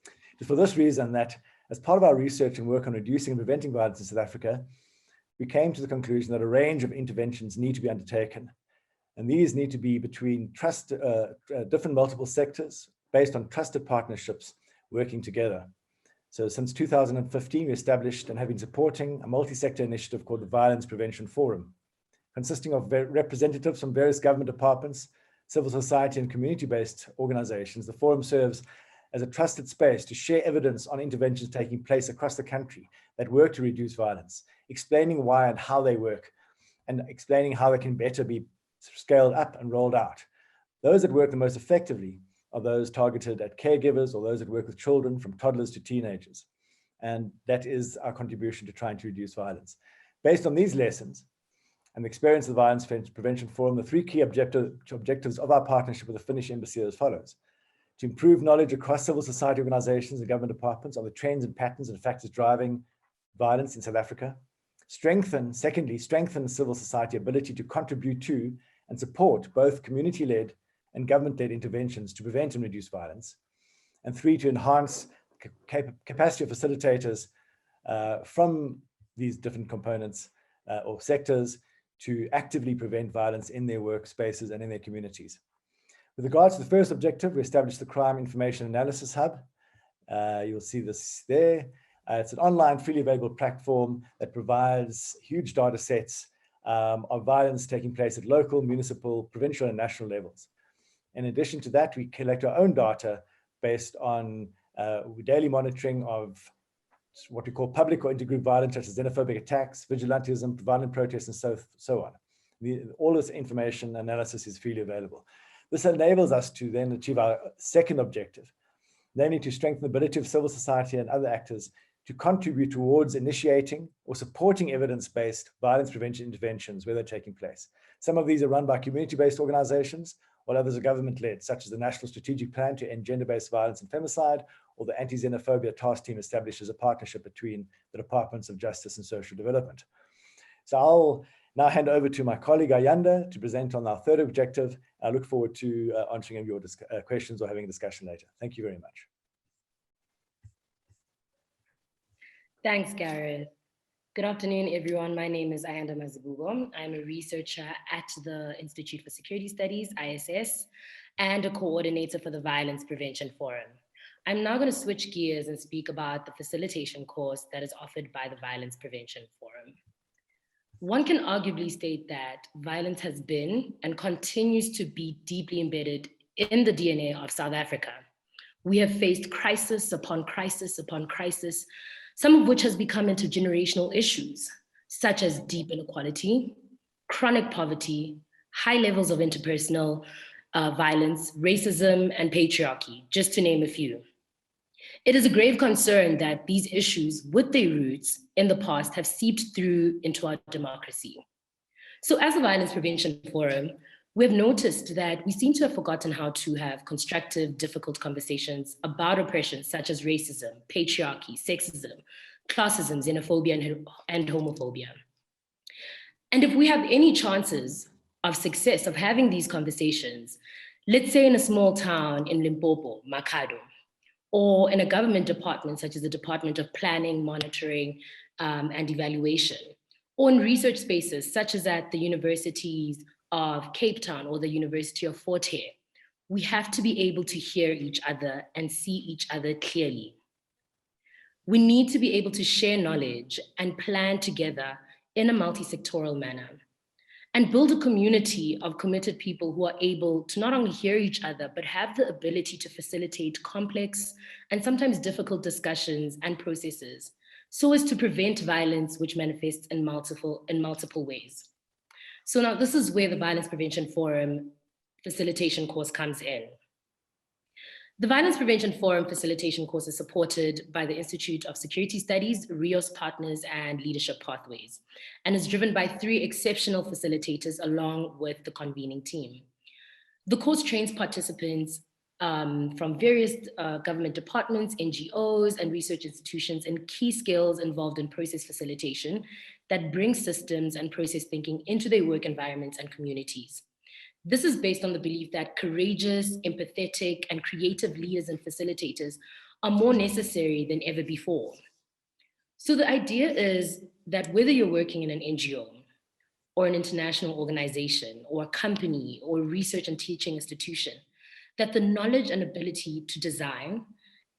It is for this reason that, as part of our research and work on reducing and preventing violence in South Africa, we came to the conclusion that a range of interventions need to be undertaken. And these need to be between different multiple sectors based on trusted partnerships working together. So since 2015, we established and have been supporting a multi-sector initiative called the Violence Prevention Forum, consisting of representatives from various government departments, civil society, and community-based organizations. The forum serves as a trusted space to share evidence on interventions taking place across the country that work to reduce violence, explaining why and how they work, and explaining how they can better be scaled up and rolled out. Those that work the most effectively are those targeted at caregivers or those that work with children from toddlers to teenagers. And that is our contribution to trying to reduce violence. Based on these lessons and the experience of the Violence Prevention Forum, the 3 key objectives of our partnership with the Finnish Embassy are as follows: to improve knowledge across civil society organizations and government departments on the trends and patterns and factors driving violence in South Africa. Secondly, strengthen civil society ability to contribute to and support both community-led and government-led interventions to prevent and reduce violence. And 3, to enhance capacity of facilitators from these different components or sectors to actively prevent violence in their workspaces and in their communities. With regards to the first objective, we established the Crime Information Analysis Hub. You'll see this there. It's an online, freely available platform that provides huge data sets of violence taking place at local, municipal, provincial, and national levels. In addition to that, we collect our own data based on daily monitoring of what we call public or intergroup violence, such as xenophobic attacks, vigilantism, violent protests, and so on. All this information analysis is freely available. This enables us to then achieve our second objective, namely to strengthen the ability of civil society and other actors to contribute towards initiating or supporting evidence-based violence prevention interventions where they're taking place. Some of these are run by community-based organizations, while others are government-led, such as the National Strategic Plan to End Gender-Based Violence and Femicide, or the Anti-Xenophobia Task Team established as a partnership between the Departments of Justice and Social Development. So I'll now hand over to my colleague Ayanda to present on our third objective. I look forward to answering your questions or having a discussion later. Thank you very much. Thanks, Gareth. Good afternoon, everyone. My name is Ayanda Mazibugo. I'm a researcher at the Institute for Security Studies, ISS, and a coordinator for the Violence Prevention Forum. I'm now going to switch gears and speak about the facilitation course that is offered by the Violence Prevention Forum. One can arguably state that violence has been and continues to be deeply embedded in the DNA of South Africa. We have faced crisis upon crisis upon crisis, some of which has become intergenerational issues, such as deep inequality, chronic poverty, high levels of interpersonal violence, racism, and patriarchy, just to name a few. It is a grave concern that these issues, with their roots in the past, have seeped through into our democracy. So as a Violence Prevention Forum, We've noticed that we seem to have forgotten how to have constructive, difficult conversations about oppression such as racism, patriarchy, sexism, classism, xenophobia, and homophobia. And if we have any chances of success of having these conversations, let's say in a small town in Limpopo, Makhado, or in a government department such as the Department of Planning, Monitoring, and Evaluation, or in research spaces such as at the universities of Cape Town or the University of Fort Hare, we have to be able to hear each other and see each other clearly. We need to be able to share knowledge and plan together in a multi-sectoral manner and build a community of committed people who are able to not only hear each other, but have the ability to facilitate complex and sometimes difficult discussions and processes so as to prevent violence which manifests in multiple ways. So now this is where the Violence Prevention Forum facilitation course comes in. The Violence Prevention Forum facilitation course is supported by the Institute of Security Studies, Rios Partners, and Leadership Pathways, and is driven by 3 exceptional facilitators along with the convening team. The course trains participants from various government departments, NGOs, and research institutions in key skills involved in process facilitation that bring systems and process thinking into their work environments and communities. This is based on the belief that courageous, empathetic, and creative leaders and facilitators are more necessary than ever before. So the idea is that whether you're working in an NGO or an international organization or a company or a research and teaching institution, that the knowledge and ability to design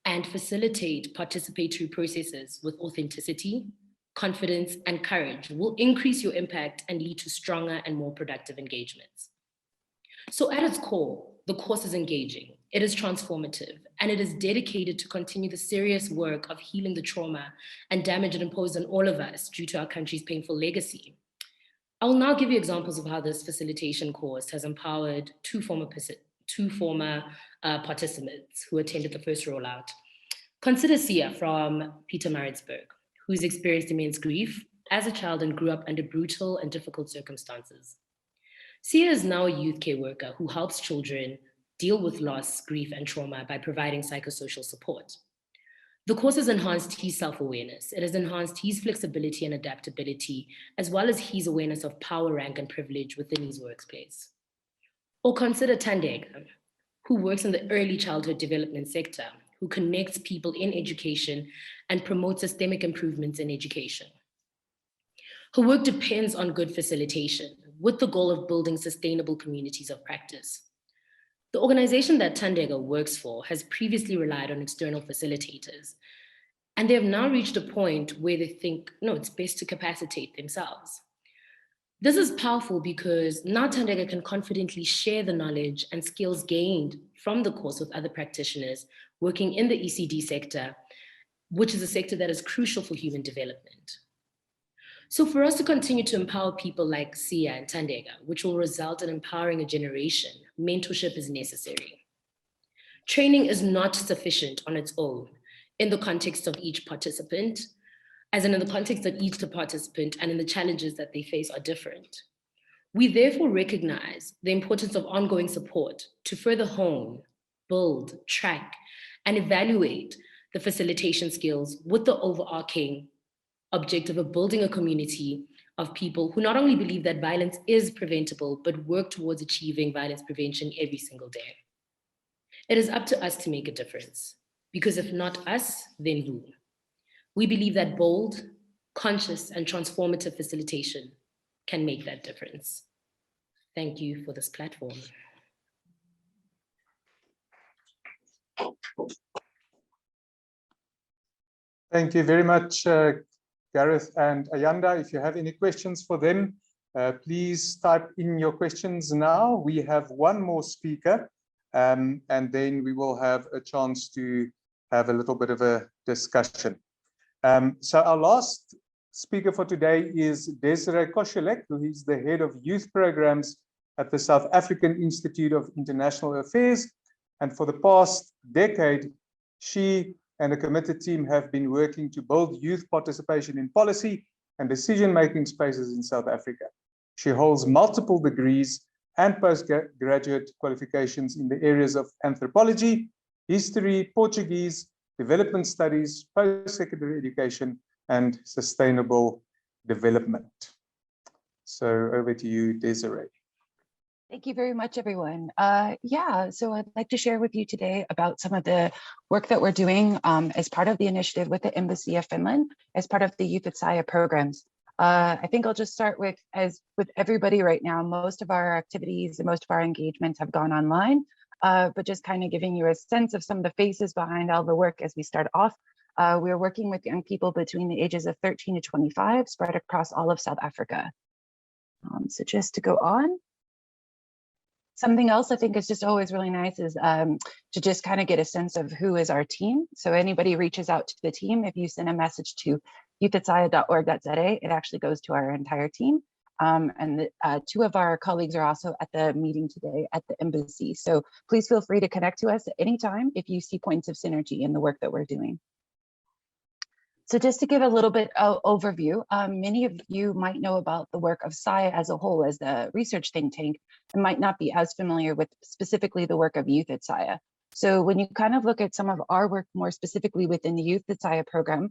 and facilitate participatory processes with authenticity, confidence, and courage will increase your impact and lead to stronger and more productive engagements. So at its core, the course is engaging, it is transformative, and it is dedicated to continue the serious work of healing the trauma and damage it imposed on all of us due to our country's painful legacy. I will now give you examples of how this facilitation course has empowered two former participants who attended the first rollout. Consider SAIIA from Pietermaritzburg, who's experienced immense grief as a child and grew up under brutal and difficult circumstances. SAIIA is now a youth care worker who helps children deal with loss, grief, and trauma by providing psychosocial support. The course has enhanced his self-awareness. It has enhanced his flexibility and adaptability, as well as his awareness of power, rank, and privilege within his workplace. Or consider Thandeka, who works in the early childhood development sector, who connects people in education and promotes systemic improvements in education. Her work depends on good facilitation with the goal of building sustainable communities of practice. The organization that Thandeka works for has previously relied on external facilitators, and they have now reached a point where they think, no, it's best to capacitate themselves. This is powerful because now Thandeka can confidently share the knowledge and skills gained from the course with other practitioners working in the ECD sector, which is a sector that is crucial for human development. So for us to continue to empower people like SAIIA and Thandeka, which will result in empowering a generation, mentorship is necessary. Training is not sufficient on its own in the context of each participant, as in the context that each participant and in the challenges that they face are different. We therefore recognize the importance of ongoing support to further hone, build, track, and evaluate the facilitation skills with the overarching objective of building a community of people who not only believe that violence is preventable, but work towards achieving violence prevention every single day. It is up to us to make a difference, because if not us, then who? We believe that bold, conscious, and transformative facilitation can make that difference. Thank you for this platform. Thank you very much, Gareth and Ayanda. If you have any questions for them, please type in your questions now. We have one more speaker, and then we will have a chance to have a little bit of a discussion. So our last speaker for today is Desiree Koscielek, who is the head of youth programs at the South African Institute of International Affairs. And for the past decade, she and a committed team have been working to build youth participation in policy and decision-making spaces in South Africa. She holds multiple degrees and postgraduate qualifications in the areas of anthropology, history, Portuguese, development studies, post-secondary education, and sustainable development. So over to you, Desiree. Thank you very much, everyone. Yeah, so I'd like to share with you today about some of the work that we're doing as part of the initiative with the Embassy of Finland, as part of the Youth at SAIIA programs. I think I'll just start with, as with everybody right now, most of our activities and most of our engagements have gone online, but just kind of giving you a sense of some of the faces behind all the work as we start off. We're working with young people between the ages of 13 to 25, spread across all of South Africa. So just to go on. Something else I think is just always really nice is to just kind of get a sense of who is our team. So anybody reaches out to the team, if you send a message to youth@saia.org.za, it actually goes to our entire team. And two of our colleagues are also at the meeting today at the embassy. So please feel free to connect to us at any time if you see points of synergy in the work that we're doing. So just to give a little bit of overview, many of you might know about the work of SAIIA as a whole as the research think tank and might not be as familiar with specifically the work of Youth at SAIIA. So when you kind of look at some of our work more specifically within the Youth at SAIIA program,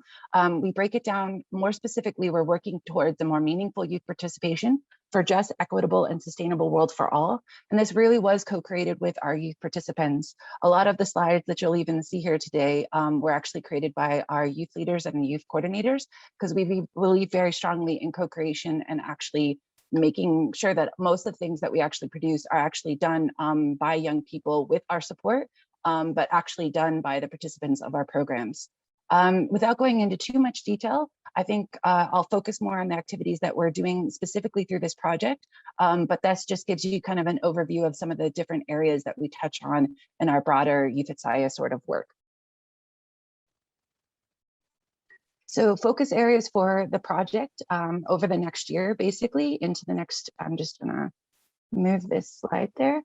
we break it down more specifically. We're working towards a more meaningful youth participation for just, equitable, and sustainable world for all. And this really was co-created with our youth participants. A lot of the slides that you'll even see here today were actually created by our youth leaders and youth coordinators, because we believe very strongly in co-creation and actually making sure that most of the things that we actually produce are actually done by young people with our support, but actually done by the participants of our programs. Without going into too much detail, I think I'll focus more on the activities that we're doing specifically through this project, but this just gives you kind of an overview of some of the different areas that we touch on in our broader Youth at SAIIA sort of work. So focus areas for the project over the next year, basically into the next, I'm just gonna move this slide there.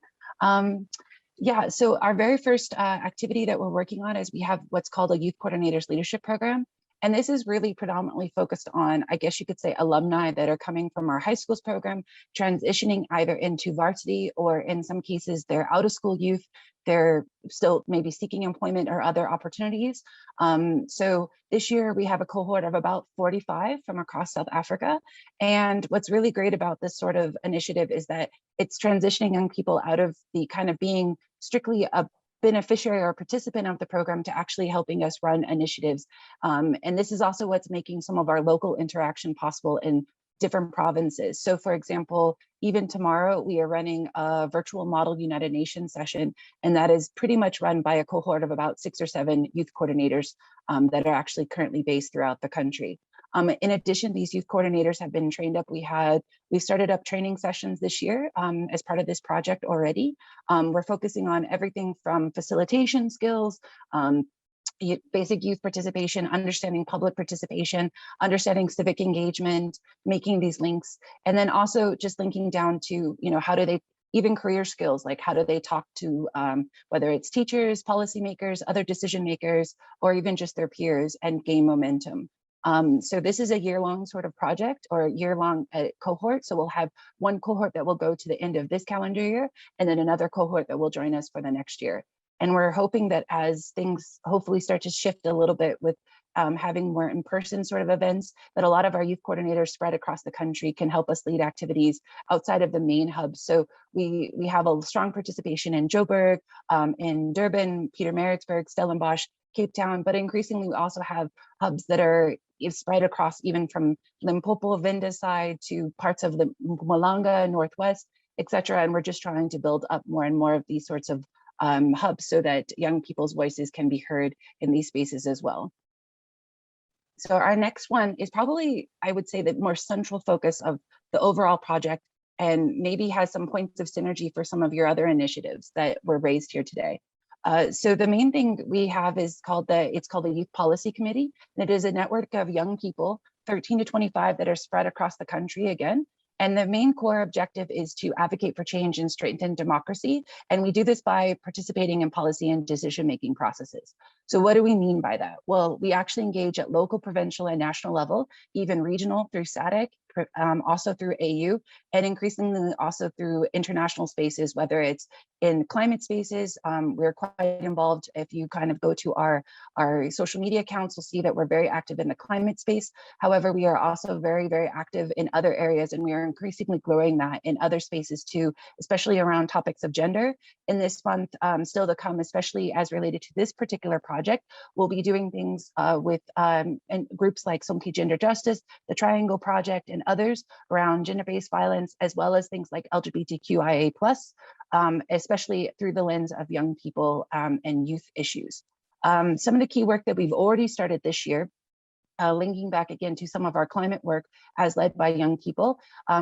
Yeah, so our very first activity that we're working on is we have what's called a Youth Coordinators Leadership Program. And this is really predominantly focused on, I guess you could say, alumni that are coming from our high schools program, transitioning either into varsity, or in some cases, they're out of school youth. They're still maybe seeking employment or other opportunities. So this year we have a cohort of about 45 from across South Africa. And what's really great about this sort of initiative is that it's transitioning young people out of the kind of being strictly a beneficiary or participant of the program to actually helping us run initiatives. And this is also what's making some of our local interaction possible in different provinces. So for example, even tomorrow we are running a virtual Model United Nations session, and that is pretty much run by a cohort of about 6 or 7 youth coordinators that are actually currently based throughout the country. In addition, these youth coordinators have been trained up. We started up training sessions this year as part of this project already. We're focusing on everything from facilitation skills, basic youth participation, understanding public participation, understanding civic engagement, making these links, and then also just linking down to, how do they, even career skills, like how do they talk to whether it's teachers, policymakers, other decision makers, or even just their peers, and gain momentum. So this is a year-long sort of project, or a year-long cohort. So we'll have one cohort that will go to the end of this calendar year, and then another cohort that will join us for the next year. And we're hoping that as things hopefully start to shift a little bit with having more in-person sort of events, that a lot of our youth coordinators spread across the country can help us lead activities outside of the main hubs. So we have a strong participation in Joburg, in Durban, Pietermaritzburg, Stellenbosch, Cape Town, but increasingly we also have hubs that are spread across, even from Limpopo, Venda side to parts of the Mpumalanga, Northwest, etc. And we're just trying to build up more and more of these sorts of hubs so that young people's voices can be heard in these spaces as well. So our next one is probably, I would say, the more central focus of the overall project, and maybe has some points of synergy for some of your other initiatives that were raised here today. So the main thing we have is called the Youth Policy Committee. And it is a network of young people, 13 to 25, that are spread across the country again. And the main core objective is to advocate for change and strengthen democracy. And we do this by participating in policy and decision-making processes. So what do we mean by that? Well, we actually engage at local, provincial, and national level, even regional through SADC, also through AU, and increasingly also through international spaces, whether it's in climate spaces. We're quite involved. If you kind of go to our social media accounts, you'll see that we're very active in the climate space. However, we are also very, very active in other areas, and we are increasingly growing that in other spaces too, especially around topics of gender. In this month, still to come, especially as related to this particular project, we'll be doing things with and groups like Sonke Gender Justice, the Triangle Project, and others around gender-based violence, as well as things like LGBTQIA+, especially through the lens of young people and youth issues. Some of the key work that we've already started this year, linking back again to some of our climate work as led by young people.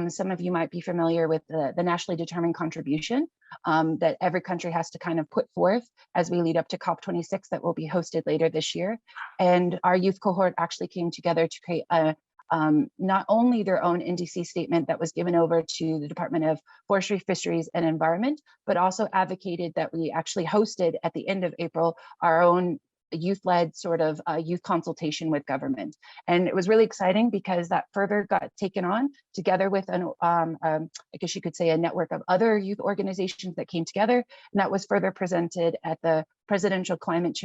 Some of you might be familiar with the nationally determined contribution that every country has to kind of put forth as we lead up to COP26 that will be hosted later this year. And our youth cohort actually came together to create not only their own NDC statement that was given over to the Department of Forestry, Fisheries, and Environment, but also advocated that we actually hosted at the end of April our own youth-led sort of youth consultation with government. And it was really exciting because that further got taken on together with an, I guess you could say, a network of other youth organizations that came together. And that was further presented at the Presidential Climate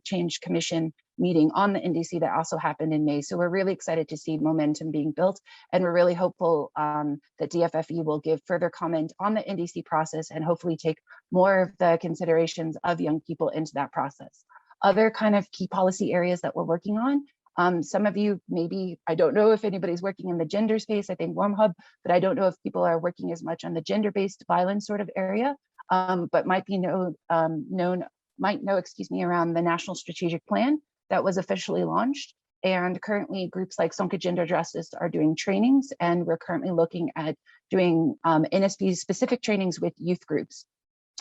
Change Commission meeting on the NDC that also happened in May. So we're really excited to see momentum being built. And we're really hopeful that DFFE will give further comment on the NDC process and hopefully take more of the considerations of young people into that process. Other kind of key policy areas that we're working on. Some of you maybe, I don't know if anybody's working in the gender space, I think WomHub, but I don't know if people are working as much on the gender-based violence sort of area, but might know, around the National Strategic Plan that was officially launched. And currently groups like Sonke Gender Justice are doing trainings, and we're currently looking at doing NSP specific trainings with youth groups,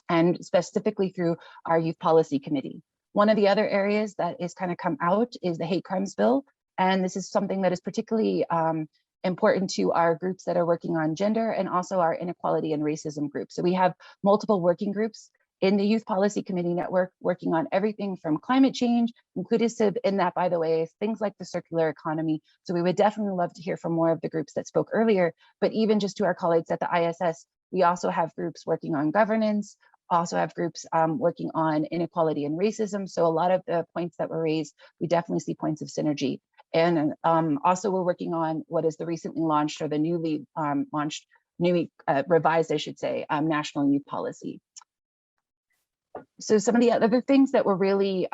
and specifically through our Youth Policy Committee. One of the other areas that is kind of come out is the hate crimes bill. And this is something that is particularly important to our groups that are working on gender, and also our inequality and racism groups. So we have multiple working groups in the Youth Policy Committee network working on everything from climate change, inclusive in that, by the way, is things like the circular economy. So we would definitely love to hear from more of the groups that spoke earlier, but even just to our colleagues at the ISS, we also have groups working on governance, also have groups working on inequality and racism. So a lot of the points that were raised, we definitely see points of synergy. And also we're working on what is the recently launched, or the newly launched, revised, I should say, National Youth Policy. So some of the other things that we're really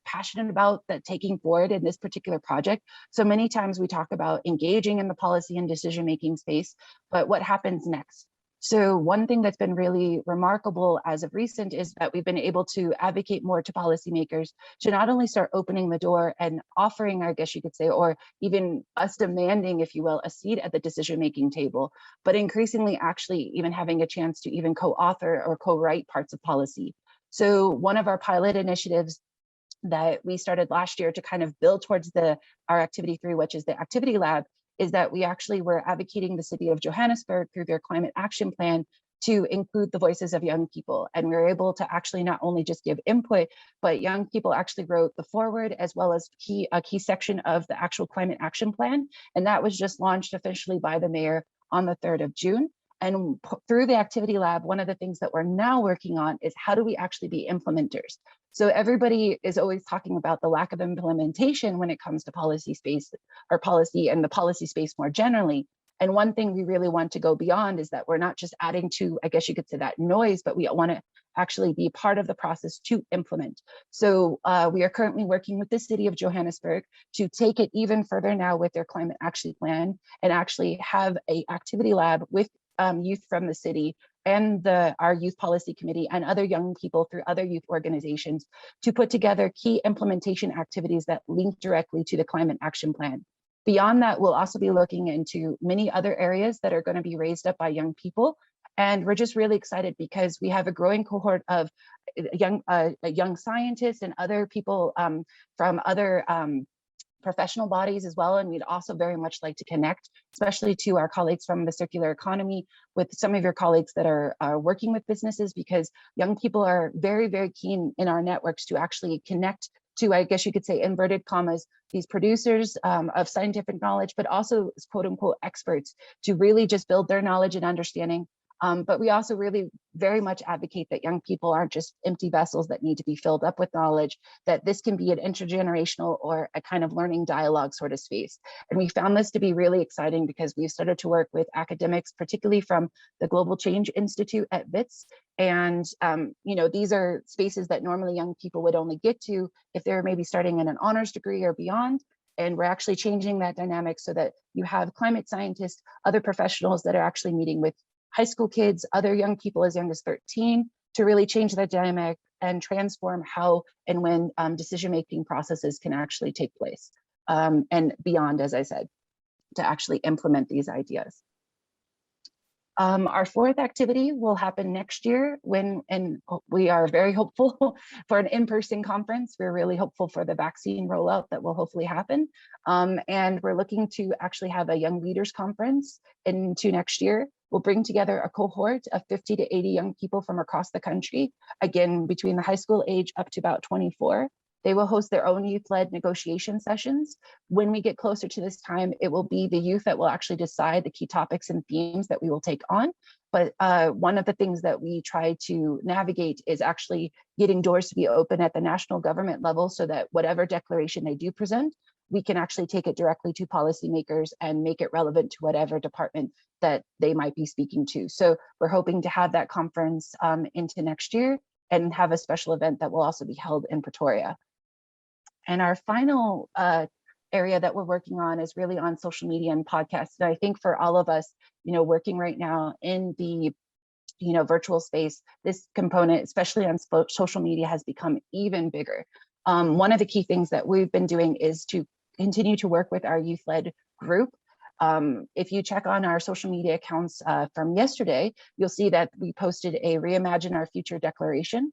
passionate about that taking forward in this particular project. So many times we talk about engaging in the policy and decision-making space, but what happens next? So one thing that's been really remarkable as of recent is that we've been able to advocate more to policymakers to not only start opening the door and offering, I guess you could say, or even us demanding, if you will, a seat at the decision-making table, but increasingly actually even having a chance to even co-author or co-write parts of policy. So one of our pilot initiatives that we started last year to kind of build towards our activity 3, which is the activity lab, is that we actually were advocating the city of Johannesburg through their climate action plan to include the voices of young people. And we were able to actually not only just give input, but young people actually wrote the foreword as well as a key section of the actual climate action plan. And that was just launched officially by the mayor on the 3rd of June. And through the activity lab, one of the things that we're now working on is how do we actually be implementers? So everybody is always talking about the lack of implementation when it comes to policy space, or policy and the policy space more generally. And one thing we really want to go beyond is that we're not just adding to, I guess you could say, that noise, but we want to actually be part of the process to implement. So we are currently working with the city of Johannesburg to take it even further now with their climate action plan, and actually have an activity lab with youth from the city and our Youth Policy Committee and other young people through other youth organizations to put together key implementation activities that link directly to the climate action plan. Beyond that, we'll also be looking into many other areas that are going to be raised up by young people. And we're just really excited because we have a growing cohort of young scientists and other people from other professional bodies as well. And we'd also very much like to connect, especially to our colleagues from the circular economy, with some of your colleagues that are working with businesses, because young people are very, very keen in our networks to actually connect to, I guess you could say, inverted commas, these producers of scientific knowledge, but also quote unquote experts, to really just build their knowledge and understanding. But we also really very much advocate that young people aren't just empty vessels that need to be filled up with knowledge, that this can be an intergenerational or a kind of learning dialogue sort of space. And we found this to be really exciting because we've started to work with academics, particularly from the Global Change Institute at WITS. And you know, these are spaces that normally young people would only get to if they're maybe starting in an honors degree or beyond. And we're actually changing that dynamic so that you have climate scientists, other professionals that are actually meeting with high school kids, other young people as young as 13, to really change that dynamic and transform how and when decision-making processes can actually take place, and beyond, as I said, to actually implement these ideas. Our fourth activity will happen next year and we are very hopeful for an in-person conference. We're really hopeful for the vaccine rollout that will hopefully happen. And we're looking to actually have a young leaders conference into next year. We'll bring together a cohort of 50 to 80 young people from across the country, again, between the high school age up to about 24. They will host their own youth-led negotiation sessions. When we get closer to this time, it will be the youth that will actually decide the key topics and themes that we will take on. But one of the things that we try to navigate is actually getting doors to be open at the national government level so that whatever declaration they do present, we can actually take it directly to policymakers and make it relevant to whatever department that they might be speaking to. So we're hoping to have that conference into next year and have a special event that will also be held in Pretoria. And our final area that we're working on is really on social media and podcasts. And I think for all of us, you know, working right now in the virtual space, this component, especially on social media, has become even bigger. One of the key things that we've been doing is to continue to work with our youth-led group. If you check on our social media accounts from yesterday, you'll see that we posted a Reimagine Our Future declaration.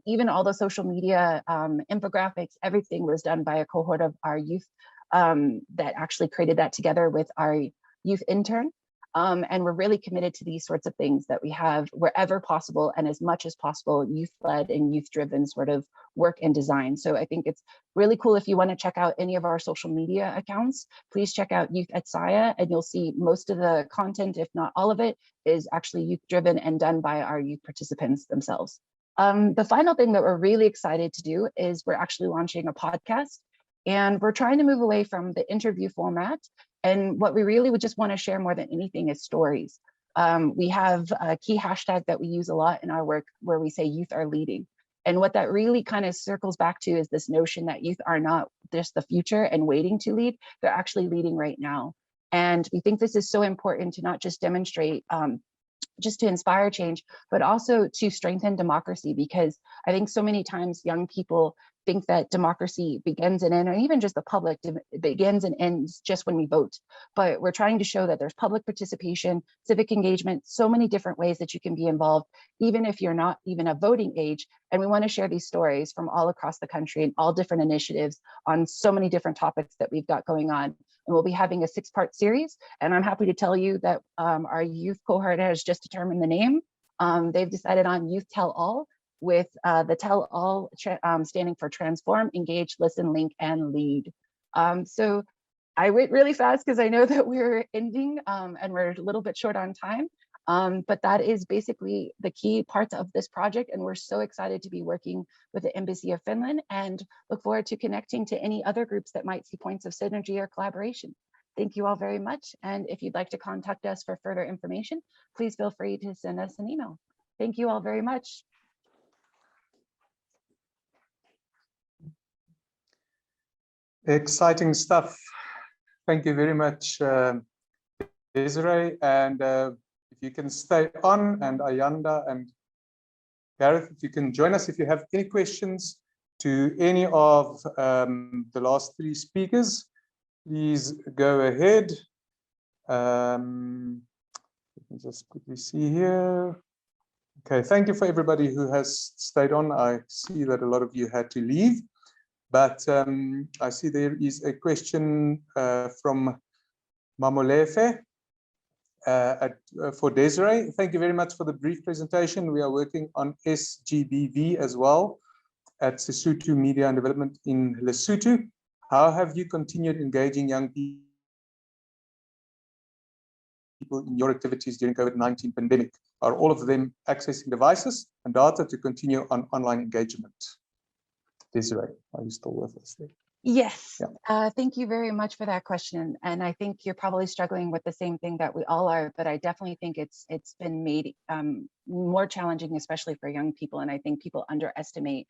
Even all the social media infographics, everything was done by a cohort of our youth that actually created that together with our youth intern. And we're really committed to these sorts of things, that we have wherever possible and as much as possible youth-led and youth-driven sort of work and design. So I think it's really cool. If you want to check out any of our social media accounts, please check out Youth at SAIIA, and you'll see most of the content, if not all of it, is actually youth-driven and done by our youth participants themselves. The final thing that we're really excited to do is we're actually launching a podcast, and we're trying to move away from the interview format. And what we really would just want to share more than anything is stories. We have a key hashtag that we use a lot in our work where we say youth are leading. And what that really kind of circles back to is this notion that youth are not just the future and waiting to lead, they're actually leading right now. And we think this is so important to not just demonstrate, just to inspire change, but also to strengthen democracy, because I think so many times young people think that democracy begins and ends, or even just the public begins and ends just when we vote. But we're trying to show that there's public participation, civic engagement, so many different ways that you can be involved, even if you're not even a voting age. And we want to share these stories from all across the country and all different initiatives on so many different topics that we've got going on. And we'll be having a 6-part series. And I'm happy to tell you that our youth cohort has just determined the name. They've decided on Youth Tell All, with the Tell All standing for Transform, Engage, Listen, Link, and Lead. So I went really fast because I know that we're ending and we're a little bit short on time. But that is basically the key parts of this project. And we're so excited to be working with the Embassy of Finland and look forward to connecting to any other groups that might see points of synergy or collaboration. Thank you all very much. And if you'd like to contact us for further information, please feel free to send us an email. Thank you all very much. Exciting stuff. Thank you very much, Desiree. And if you can stay on, and Ayanda and Gareth, if you can join us if you have any questions to any of the last 3 speakers, please go ahead. Let me just quickly see here. Okay, thank you for everybody who has stayed on. I see that a lot of you had to leave. but I see there is a question from Mamolefe for Desiree. Thank you very much for the brief presentation. We are working on SGBV as well at Sesotho Media and Development in Lesotho. How have you continued engaging young people in your activities during COVID-19 pandemic? Are all of them accessing devices and data to continue on online engagement? Desiree, are you still with us there? Yes, Yeah. Thank you very much for that question. And I think you're probably struggling with the same thing that we all are, but I definitely think it's been made more challenging, especially for young people. And I think people underestimate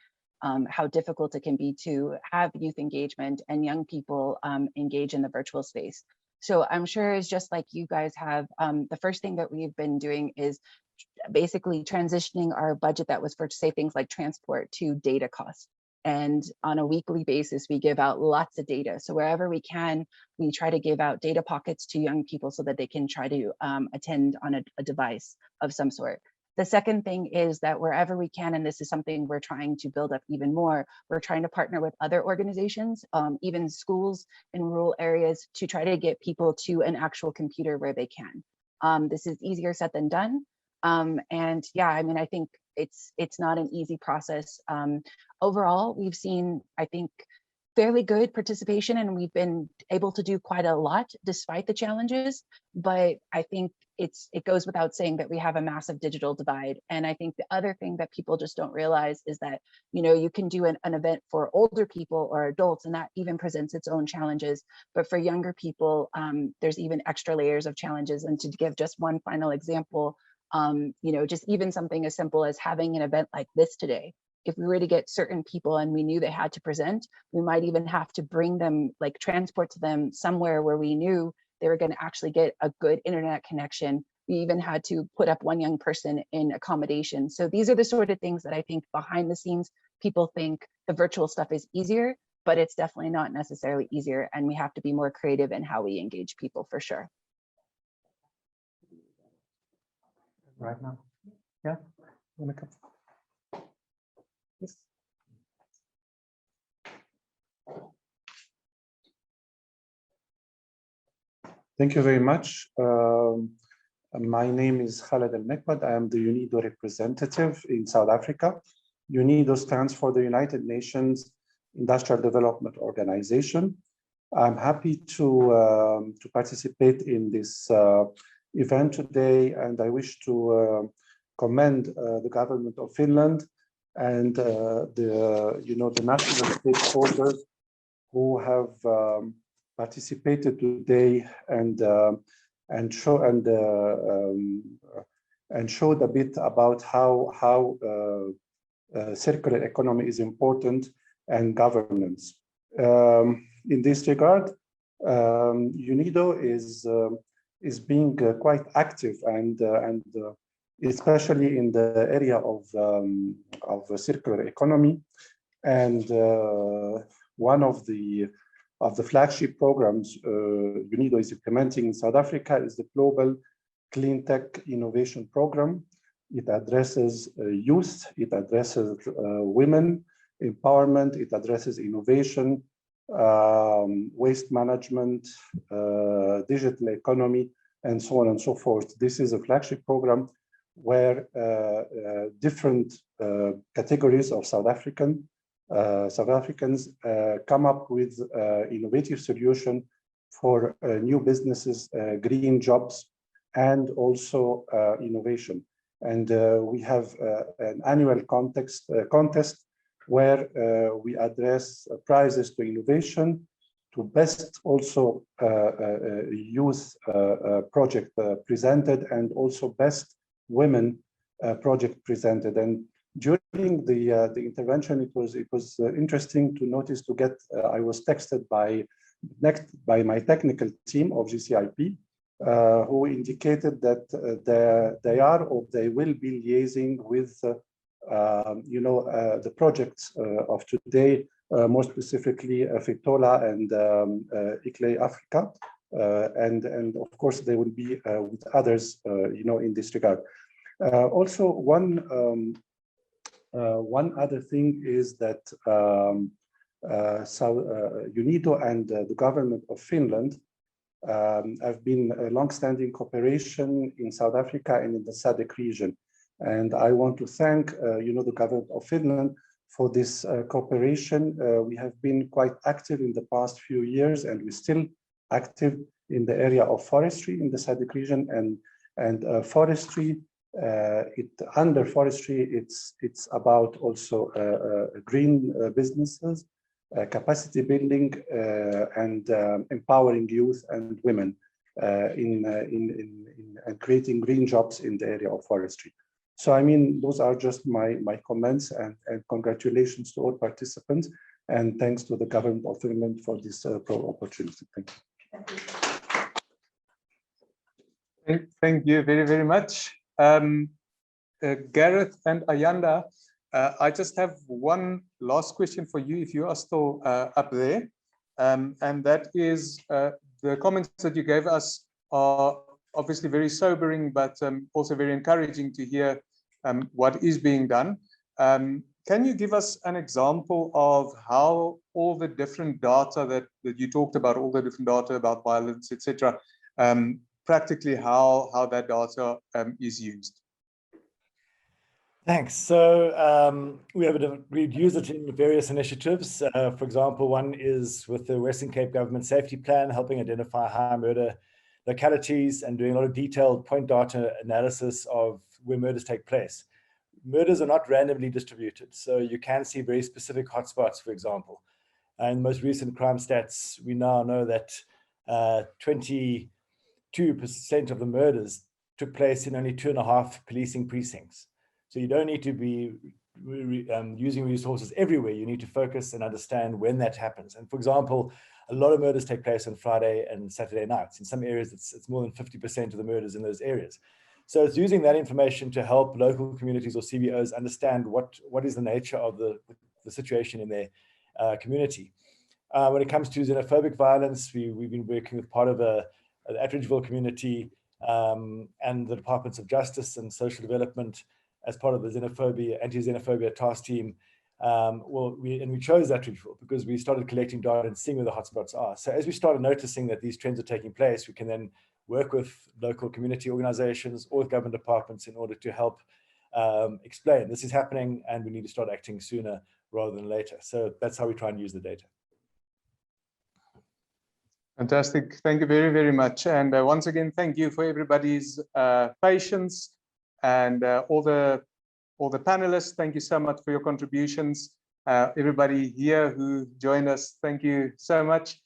how difficult it can be to have youth engagement and young people engage in the virtual space. So I'm sure it's just like you guys have, the first thing that we've been doing is basically transitioning our budget that was for, say, things like transport to data costs. And on a weekly basis, we give out lots of data. So wherever we can, we try to give out data pockets to young people so that they can try to attend on a device of some sort. The second thing is that wherever we can, and this is something we're trying to build up even more, we're trying to partner with other organizations, even schools in rural areas, to try to get people to an actual computer where they can. This is easier said than done. And yeah, I mean, I think it's not an easy process. Overall, we've seen, I think, fairly good participation, and we've been able to do quite a lot despite the challenges. But I think it goes without saying that we have a massive digital divide. And I think the other thing that people just don't realize is that, you know, you can do an event for older people or adults, and that even presents its own challenges. But for younger people, there's even extra layers of challenges. And to give just one final example, you know, just even something as simple as having an event like this today. If we were to get certain people and we knew they had to present, we might even have to bring them, like transport to them somewhere where we knew they were going to actually get a good internet connection. We even had to put up one young person in accommodation. So these are the sort of things that I think behind the scenes, people think the virtual stuff is easier, but it's definitely not necessarily easier. And we have to be more creative in how we engage people for sure. Right now. Yeah. Yes. Thank you very much. My name is Khaled Al-Mekwad. I am the UNIDO representative in South Africa. UNIDO stands for the United Nations Industrial Development Organization. I'm happy to participate in this event today, and I wish to commend the government of Finland and the national stakeholders who have participated today and showed a bit about how circular economy is important and governance. In this regard, UNIDO is being quite active and especially in the area of circular economy. And one of the flagship programs UNIDO is implementing in South Africa is the Global Clean Tech Innovation Program. It addresses youth, it addresses women empowerment, it addresses innovation, waste management, digital economy, and so on and so forth. This is a flagship program where different categories of South Africans come up with innovative solution for new businesses, green jobs, and also innovation. And we have an annual contest where we address prizes to innovation, to best also youth project presented, and also best women project presented. And during the intervention, it was interesting to notice to get. I was texted by my technical team of GCIP, who indicated that they are or they will be liaising with the projects of today, more specifically FETOLA and ICLEI Africa, and of course they will be with others, in this regard. Also, one other thing is that UNIDO and the government of Finland have been a long-standing cooperation in South Africa and in the SADC region. And I want to thank the government of Finland for this cooperation. We have been quite active in the past few years, and we're still active in the area of forestry in the SADC region. And forestry, under forestry, it's about also green businesses, capacity building, and empowering youth and women in creating green jobs in the area of forestry. So, I mean, those are just my comments, and congratulations to all participants, and thanks to the government of Finland for this opportunity. Thank you. Thank you very, very much. Gareth and Ayanda, I just have one last question for you, if you are still up there. And that is, the comments that you gave us are obviously very sobering, but also very encouraging to hear what is being done. Can you give us an example of how all the different data that you talked about, all the different data about violence, etc., practically how that data is used? Thanks. So we've used it in various initiatives. For example, one is with the Western Cape Government Safety Plan, helping identify high murder localities and doing a lot of detailed point data analysis of where murders take place. Murders are not randomly distributed, so you can see very specific hotspots, for example. In most recent crime stats, we now know that 22% of the murders took place in only 2.5 policing precincts. So you don't need to be using resources everywhere. You need to focus and understand when that happens. And for example, a lot of murders take place on Friday and Saturday nights. In some areas, it's more than 50% of the murders in those areas. So it's using that information to help local communities or CBOs understand what is the nature of the situation in their community. When it comes to xenophobic violence, we've been working with part of the Atteridgeville community and the Departments of Justice and Social Development as part of the anti-xenophobia task team. We chose Atteridgeville because we started collecting data and seeing where the hotspots are. So as we started noticing that these trends are taking place, we can then work with local community organizations or with government departments in order to help explain this is happening and we need to start acting sooner rather than later. So that's how we try and use the data. Fantastic. Thank you very, very much. And once again, thank you for everybody's patience, and all the panelists. Thank you so much for your contributions. Everybody here who joined us, thank you so much.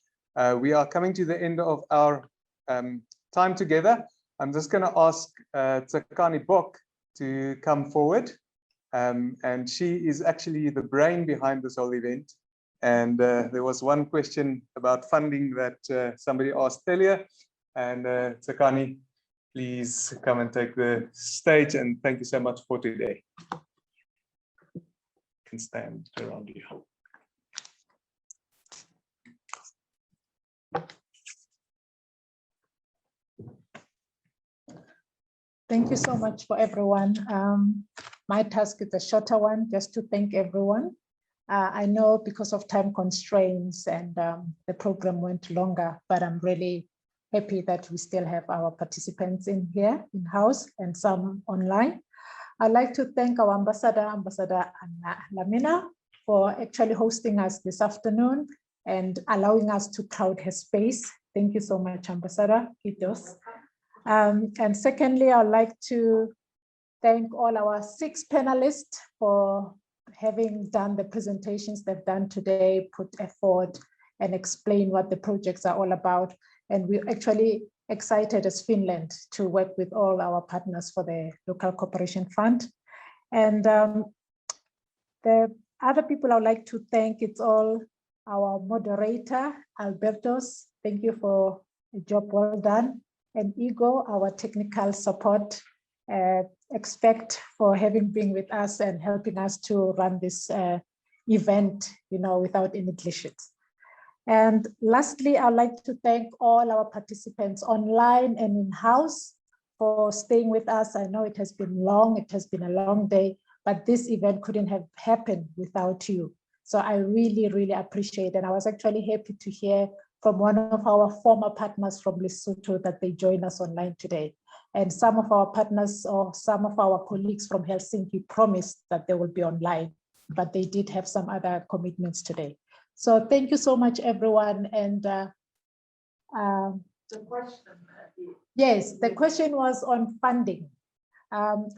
We are coming to the end of our time together. I'm just going to ask Tsakane Bok to come forward. And she is actually the brain behind this whole event. And there was one question about funding that somebody asked earlier. And Tsakane, please come and take the stage. And thank you so much for today. You can stand around you. Thank you so much for everyone. My task is a shorter one, just to thank everyone. I know because of time constraints and the program went longer, but I'm really happy that we still have our participants in here in-house and some online. I'd like to thank our Ambassador Lammila, for actually hosting us this afternoon and allowing us to crowd her space. Thank you so much, Ambassador. Kiitos. And secondly, I'd like to thank all our 6 panelists for having done the presentations they've done today, put effort and explain what the projects are all about. And we're actually excited as Finland to work with all our partners for the Local Cooperation Fund. And the other people I would like to thank, it's all our moderator, Albertos. Thank you for a job well done. And Igor, our technical support expert, for having been with us and helping us to run this event, without any glitches. And lastly, I'd like to thank all our participants online and in-house for staying with us. I know it has been long, it has been a long day, but this event couldn't have happened without you. So I really, really appreciate it. And I was actually happy to hear from one of our former partners from Lesotho that they join us online today. And some of our partners or some of our colleagues from Helsinki promised that they will be online, but they did have some other commitments today. So thank you so much, everyone. And the question. Yes, the question was on funding.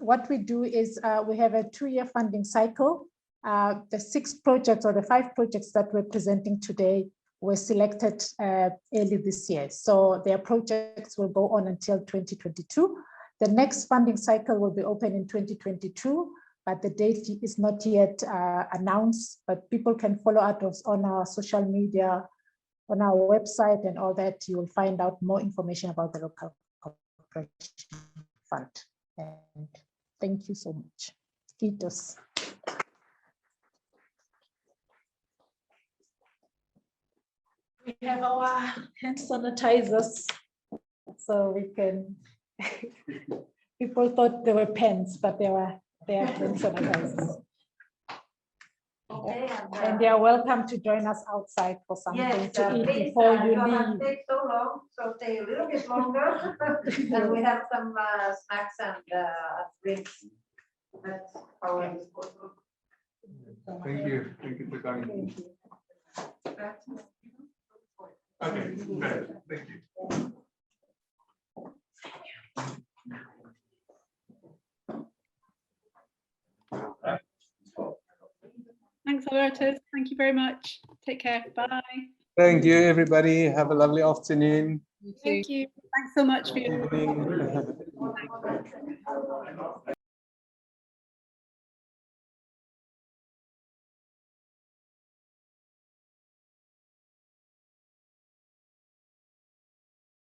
What we do is we have a 2-year funding cycle. The 6 projects or the 5 projects that we're presenting today were selected early this year. So their projects will go on until 2022. The next funding cycle will be open in 2022, but the date is not yet announced, but people can follow us on our social media, on our website and all that. You will find out more information about the local cooperation fund. And thank you so much. Kiitos. We have our hand sanitizers, so we can, people thought they were pens, but they are hand sanitizers. Okay, and they are welcome to join us outside for something to eat before you leave. Not take so long, so stay a little bit longer. And we have some snacks and drinks. That's how it is going. Thank you for coming. Okay, great. Thank you. Thanks, Albertus. Thank you very much. Take care. Bye. Thank you, everybody. Have a lovely afternoon. Thank you. Thanks so much for your Evening.